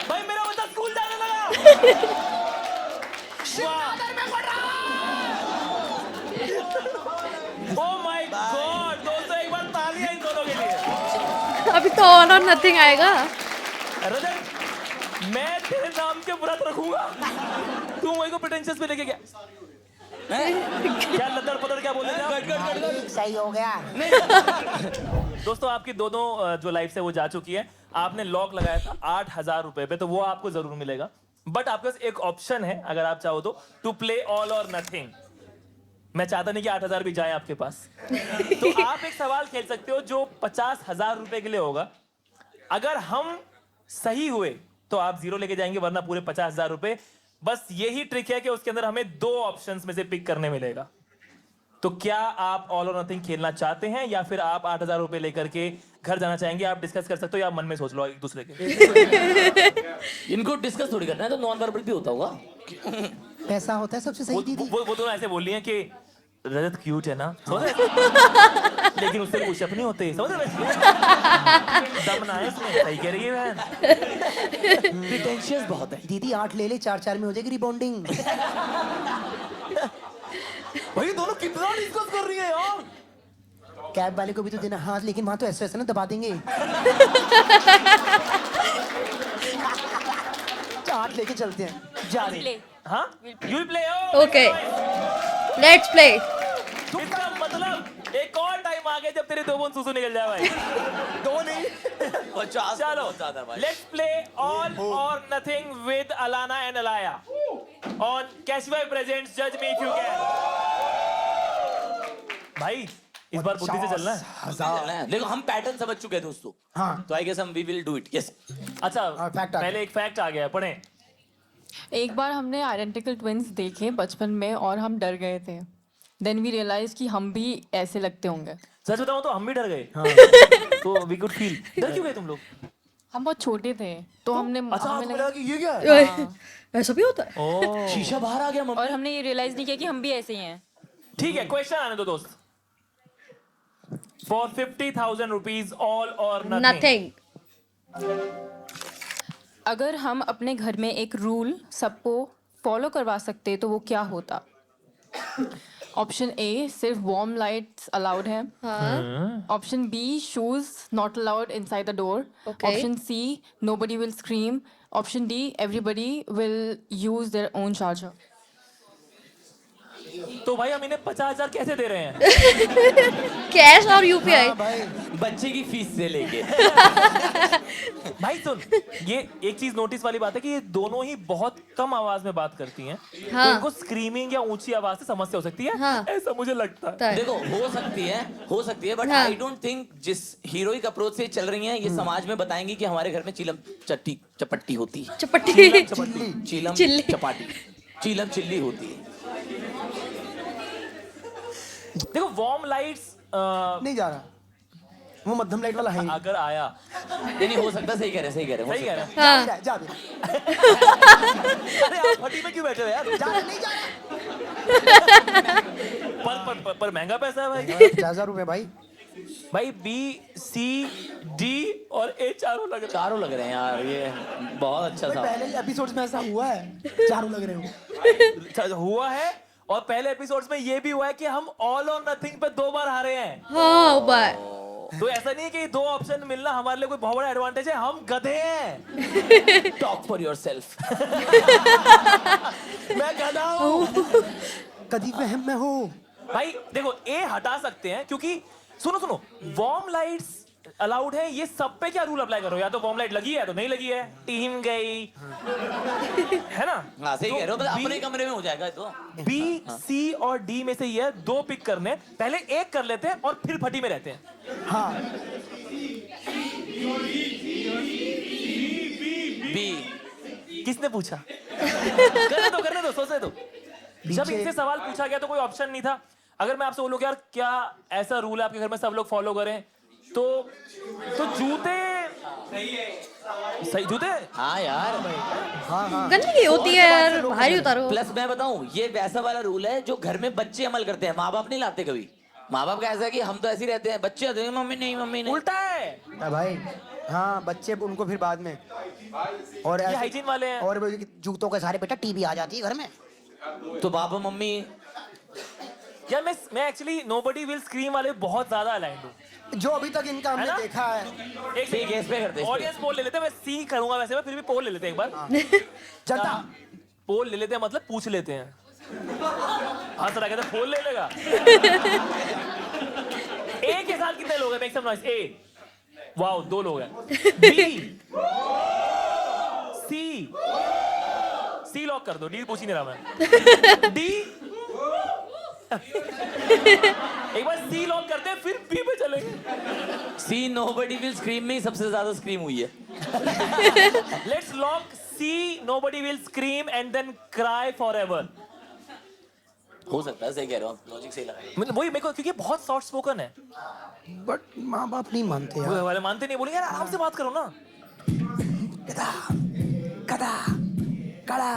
Speaker 2: भाई मेरा बच्चा स्कूल जाने लगा। ओह माय गॉड दोस्तों, एक बार तालियां इन दोनों के लिए।
Speaker 1: अभी तो ऑल और नथिंग आएगा।
Speaker 2: रजत, मैं तेरे नाम के व्रत रखूंगा। तू वही को प्रिटेंशियस पे लेके गया। क्या लदड़ पदड़ क्या बोल रहे हैं आप?
Speaker 4: सही हो गया।
Speaker 2: दोस्तों आपकी दोनों जो लाइफ से वो जा चुकी है। आपने लॉक लगाया था 8,000 रुपए पे, तो वो आपको जरूर मिलेगा। बट आपके पास एक ऑप्शन है, अगर आप चाहो तो, to play all or nothing. मैं चाहता नहीं कि 8,000 भी जाए आपके पास। तो आप एक सवाल खेल सकते हो जो 50,000 रुपए के लिए होगा। अगर हम सही हुए तो आप 0 लेके जाएंगे, वरना पूरे 50,000 रुपए। बस यही ट्रिक है कि उसके अंदर हमें 2 ऑप्शंस में से पिक करने मिलेगा। तो क्या आप ऑल और नथिंग खेलना चाहते हैं, या फिर आप 8,000 रुपए लेकर के घर जाना चाहेंगे? आप डिस्कस कर सकते हो, या मन में सोच लो एक दूसरे के।
Speaker 3: इनको डिस्कस थोड़ी करना है, तो नॉन वर्बल भी होता होगा।
Speaker 4: पैसा होता है सबसे सही दीदी।
Speaker 2: वो दोनों ऐसे बोल रही हैं कि रजत क्यूट है ना, समझ रहे? लेकिन उससे पुशअप नहीं होते, समझ रहे? दम ना है उसमें, सही कह रही है बहन।
Speaker 3: प्रिटेंशियस बहुत है।
Speaker 4: दीदी 8 ले ले, 4-4 में हो जाएगी रिबॉन्डिंग।
Speaker 2: भाई दोनों कितना डिस्कस कर रही है यार।
Speaker 4: कैब वाले को भी तो देना। हाँ लेकिन वहां तो ऐसे ना दबा देंगे। 8 लेके चलते हैं।
Speaker 2: जा
Speaker 7: play.
Speaker 2: रही हाँ you will play
Speaker 1: Okay. Let's play.
Speaker 2: इसका मतलब एक और टाइम आ गया जब तेरे दो बूंद सुसु निकल जाए भाई
Speaker 4: दो नहीं
Speaker 3: 50
Speaker 2: चलो
Speaker 3: बहुत ज्यादा भाई।
Speaker 2: Let's play all or nothing with Alanna and Alaya on Cashify presents जज मी इफ यू कैन भाई इस बार बुद्धि से चलना है
Speaker 3: चलना है। देखो हम पैटर्न समझ चुके हैं दोस्तों।
Speaker 4: हाँ।
Speaker 3: तो आई गेस हम we will do it. Yes.
Speaker 2: अच्छा
Speaker 4: fact आ गया।
Speaker 2: पहले एक फैक्ट आ गया पढ़े
Speaker 7: एक बार हमने आइडेंटिकल ट्विंस देखे बचपन में और हम डर गए थे। देन वी रियलाइज कि हम भी ऐसे लगते होंगे।
Speaker 2: सच बताऊं तो हम भी डर गए तो वी कुड फील डर क्यों गए तुम लोग
Speaker 7: हम बहुत छोटे थे तो हमने
Speaker 2: अच्छा
Speaker 7: हमें
Speaker 2: आपको
Speaker 7: लगा
Speaker 2: लगा कि ये क्या है
Speaker 1: ऐसा भी होता है?
Speaker 2: ओह
Speaker 3: शीशा बाहर आ गया मम्मी।
Speaker 7: और हमने ये रियलाइज नहीं किया कि हम भी ऐसे ही हैं।
Speaker 2: ठीक है क्वेश्चन आने दो दोस्त फॉर 50,000 रुपीज ऑल और
Speaker 1: Nothing.
Speaker 7: अगर हम अपने घर में एक रूल सबको फॉलो करवा सकते तो वो क्या होता? ऑप्शन ए सिर्फ वार्म लाइट्स अलाउड है।
Speaker 1: हाँ.
Speaker 7: Option B shoes not allowed inside the door.
Speaker 1: Okay.
Speaker 7: Option C nobody will scream. Option D everybody will use their own charger.
Speaker 2: तो भाई हम इन्हें 50,000 कैसे दे रहे हैं
Speaker 1: Cash और UPI.
Speaker 4: भाई
Speaker 3: बच्चे की फीस से लेके।
Speaker 2: भाई सुन ये एक चीज नोटिस वाली बात है कि ये दोनों ही बहुत कम आवाज में बात करती हैं
Speaker 1: हाँ.
Speaker 2: तो इनको स्क्रीमिंग या ऊंची आवाज से समस्या हो सकती है
Speaker 1: हाँ.
Speaker 2: ऐसा मुझे लगता है
Speaker 3: देखो हो सकती है बट
Speaker 1: हाँ।
Speaker 3: आई डोंट थिंक जिस हीरोइक अप्रोच से चल रही हैं ये समाज में बताएंगी कि हमारे घर में चीलम चपट्टी होती है।
Speaker 1: चपट्टी.
Speaker 3: चीलम
Speaker 1: चिल्ली।
Speaker 3: चपाटी चीलम चिल्ली होती है।
Speaker 2: देखो वार्म लाइट्स
Speaker 4: नहीं जा रहा वो मध्यम लाइट वाला है ही।
Speaker 2: अगर आया
Speaker 3: नहीं हो सकता। सही कह रहे
Speaker 2: सही कह रहे हैं
Speaker 1: हाँ.
Speaker 4: जा भी रहा,
Speaker 2: अरे आप फटी में क्यों बैठे हो यार
Speaker 4: जा रहा, नहीं जा रहा।
Speaker 2: पर महंगा पैसा है भाई
Speaker 4: 50,000 रुपए भाई
Speaker 2: भाई बी सी डी और ए चारों लग रहे
Speaker 3: चारों लग रहे हैं यार ये बहुत अच्छा था।
Speaker 4: पहले एपिसोड्स में ऐसा हुआ है चारों लग रहे हो
Speaker 2: अच्छा, हुआ है और पहले एपिसोड्स में ये भी हुआ है कि हम ऑल और नथिंग पे 2 बार हारे हैं
Speaker 1: हाँ बाय.
Speaker 2: तो ऐसा नहीं है कि 2 ऑप्शन मिलना हमारे लिए कोई बहुत बड़ा एडवांटेज है हम गधे हैं
Speaker 3: टॉक फॉर योरसेल्फ।
Speaker 2: मैं गधा हूँ
Speaker 4: कदी वहम में हो
Speaker 2: भाई देखो ए हटा सकते हैं क्योंकि सुनो वार्म लाइट्स अलाउड है ये सब पे क्या रूल अप्लाई करो या तो वार्म लाइट लगी है तो नहीं लगी है टीम गई है ना
Speaker 3: हाँ सही
Speaker 2: तो
Speaker 3: कह रहे हो मतलब
Speaker 2: B-
Speaker 3: अपने कमरे में हो जाएगा तो।
Speaker 2: बी सी और डी में से ये 2 पिक करने पहले एक कर लेते हैं और फिर फटी में रहते हैं
Speaker 4: हाँ
Speaker 3: बी
Speaker 2: किसने पूछा करने दो सोचने दो जब इनसे सवाल पूछा गया तो कोई ऑप्शन नहीं था अगर मैं आपसे बोलूं कि यार क्या ऐसा रूल है आपके घर में सब लोग फॉलो करें तो जूते सही जूते
Speaker 3: हाँ यार।
Speaker 4: हाँ हाँ
Speaker 1: गंदगी होती है यार भारी उतारो.
Speaker 3: प्लस मैं बताऊं ये वैसा वाला रूल है जो घर में बच्चे अमल करते हैं। माँ बाप नहीं लाते कभी। माँ बाप का ऐसा है कि हम तो ऐसे ही रहते हैं बच्चे आते हैं मम्मी नहीं
Speaker 2: उल्टा है
Speaker 4: भाई हाँ बच्चे उनको फिर बाद में और
Speaker 2: ये
Speaker 4: ऐसे-
Speaker 2: हाइजीन वाले हैं
Speaker 4: और वो जूतों के सारे बेटा टीवी आ जाती है घर में
Speaker 3: तो पापा मम्मी
Speaker 2: यार मैं एक्चुअली नोबडी विल स्क्रीम वाले बहुत ज्यादा अलाइंड हूँ
Speaker 4: जो अभी तक इनका
Speaker 2: है
Speaker 4: हमने
Speaker 2: ना?
Speaker 4: देखा है
Speaker 2: एक
Speaker 3: ठीक है, इस पे करते हैं, इस पे।
Speaker 2: ऑडियंस पोल ले लेते हैं मैं सी करूंगा वैसे मैं फिर भी पोल ले लेते हैं एक बार
Speaker 4: जनता
Speaker 2: पोल ले लेते हैं मतलब पूछ लेते हैं हाँ सर कहते पोल ले लेगा ए के साथ कितने लोग हैं मेक सम नॉइस ए वाओ 2 लोग हैं बी सी लॉक कर दो डी पूछ ही नहीं रहा मैं डी एक बार सी लॉक करते हैं फिर बी पे चलेंगे
Speaker 3: सी नोबडी विल स्क्रीम में ही सबसे ज्यादा स्क्रीम हुई है।
Speaker 2: Let's lock C nobody will scream and then cry forever
Speaker 3: हो सकता है सही कह रहे हो आप लॉजिक सही लगा।
Speaker 2: मतलब वही मेरे को क्योंकि बहुत सॉफ्ट स्पोकन है
Speaker 4: बट माँ बाप नहीं मानते यार
Speaker 2: वो वाले मानते नहीं बोलेंगे यार आराम से बात करो ना
Speaker 4: कदा कड़ा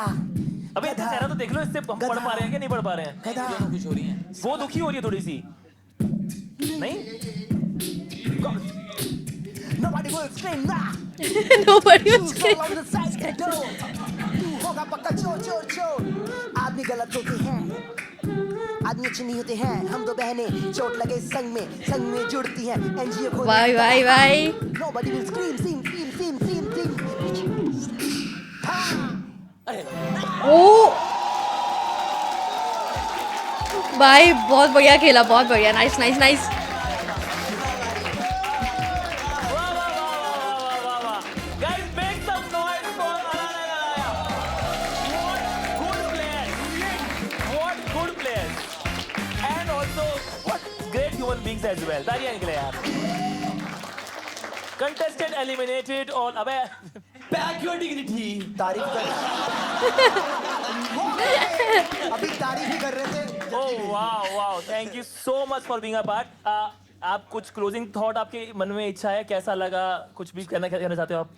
Speaker 2: अबे इतना चेहरा तो देख लो इससे हम पढ़ पा रहे हैं कि नहीं पढ़ पा रहे हैं
Speaker 4: कदा
Speaker 3: कुछ हो रही है।
Speaker 2: वो दुखी हो रही है थोड़ी सी नहीं
Speaker 4: Nobody will scream nah.
Speaker 1: Nobody was
Speaker 4: Too slow on the sides के दो तू होगा पक्का चोर आदमी गलत होते हैं आदमी अच्छे नहीं होते हैं हम दो बहनें चोट लगे संग में जुड़ती हैं एनजीओ खोल
Speaker 1: Bye.
Speaker 4: Nobody will scream scream scream scream scream scream
Speaker 3: अरे
Speaker 1: भाई बहुत बढ़िया खेला, बहुत बढ़िया, nice nice nice.
Speaker 2: Guys, make some noise for Alana Galaya. What good players. What good players. And also, what great human beings as well. तालियां निकले यार. Contestant eliminated all. अबे
Speaker 3: Pack your dignity.
Speaker 4: तारीफ कर अभी तारीफ ही कर रहे थे
Speaker 2: oh wow. Thank you so much for being a part. आप कुछ क्लोजिंग थॉट आपके मन में इच्छा है, कैसा लगा, कुछ भी कहना चाहते हो आप?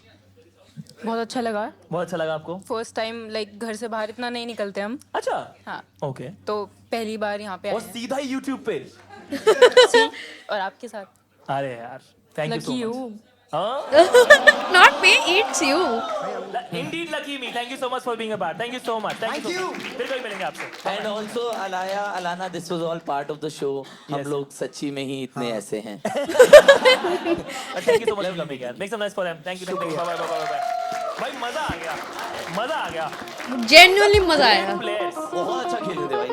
Speaker 7: बहुत अच्छा लगा।
Speaker 2: बहुत अच्छा लगा आपको?
Speaker 7: फर्स्ट टाइम लाइक घर से बाहर इतना नहीं निकलते हम।
Speaker 2: अच्छा।
Speaker 7: हाँ।
Speaker 2: ओके।
Speaker 7: तो पहली बार यहाँ पे
Speaker 2: और
Speaker 7: आए हैं।
Speaker 2: सीधा ही YouTube पे।
Speaker 7: और आपके साथ।
Speaker 2: अरे यार, thank you so
Speaker 7: Lucky
Speaker 2: much.
Speaker 7: you.
Speaker 1: Not me, it's you.
Speaker 2: Indeed lucky me. Thank you so much for being a part. Thank you so much. Thank you. फिर कभी मिलेंगे आपसे।
Speaker 3: And also Alana, this was all part of the show. हम लोग सच्ची में ही इतने ऐसे हैं।
Speaker 2: Thank you so much for coming यार. Make some noise for them. Thank you. Bye. भाई मजा आ गया।
Speaker 1: Genuinely मजा आया।
Speaker 2: Players.
Speaker 3: बहुत अच्छा खेले थे भाई।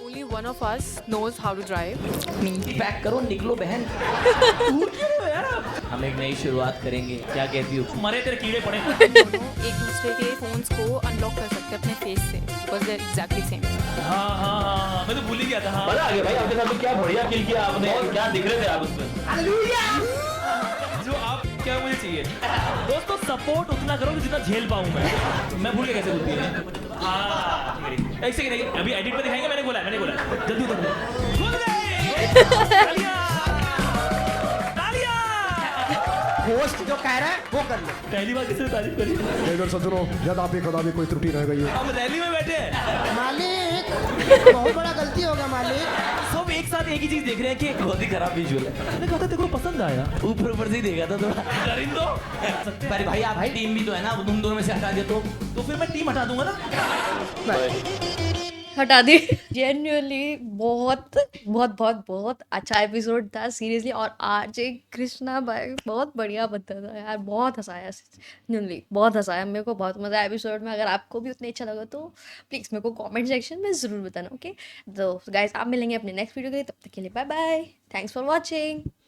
Speaker 5: Only one of us knows how to drive.
Speaker 3: Pack करो, निकलो बहन। हम एक नई शुरुआत करेंगे, क्या कहती हो?
Speaker 2: मरे तेरे कीड़े पड़े।
Speaker 5: एक दूसरे के फोन्स को अनलॉक कर सकते हैं अपने फेस से because they are exactly same.
Speaker 2: हाँ, मैं तो भूल ही गया था। हाँ।
Speaker 3: मजा आ गया भाई, आपके साथ क्या बढ़िया किल किया आपने, क्या दिख रहे थे आप उसमें।
Speaker 2: जो आप क्या मुझे चाहिए दोस्तों, सपोर्ट उतना करो कि जितना झेल पाऊं मैं भूल गया कैसे बोलती है। हाँ ठीक है, एक सेकंड, अभी एडिट पे दिखाएंगे। मैंने बोला जल्दी उतर खुल गए। तालियां
Speaker 4: होस्ट जो कह रहा है वो कर लो
Speaker 2: पहली बार किसी ने तारीफ करी।
Speaker 8: इधर सज्जनों, यद्यपि कदापि कोई त्रुटि रह गई है।
Speaker 2: हम रैली में बैठे हैं,
Speaker 4: मालिक बहुत बड़ा गलती होगा मालिक
Speaker 2: सब एक साथ एक ही चीज देख रहे हैं कि
Speaker 3: बहुत ही खराब विजुअल है।
Speaker 2: मैंने कहा था तेरे को पसंद आया।
Speaker 3: ऊपर से ही देखा था थोड़ा।
Speaker 2: करिंदो
Speaker 3: पर भाई आप टीम भी तो है ना, तुम दोनों में से हटा दे
Speaker 2: तो फिर मैं टीम हटा दूंगा ना।
Speaker 1: हटा दी। जेन्युइनली बहुत अच्छा एपिसोड था सीरियसली। और आरजे कृष्णा भाई बहुत बढ़िया बंदा था यार, बहुत हंसाया, जेन्युइनली बहुत हंसाया। मेरे को बहुत मजा आया एपिसोड में। अगर आपको भी उतना अच्छा लगा तो प्लीज़ मेरे को कमेंट सेक्शन में ज़रूर बताना। ओके तो गाइस, आप मिलेंगे अपने नेक्स्ट वीडियो के लिए, तब तक के लिए bye bye, thanks for watching.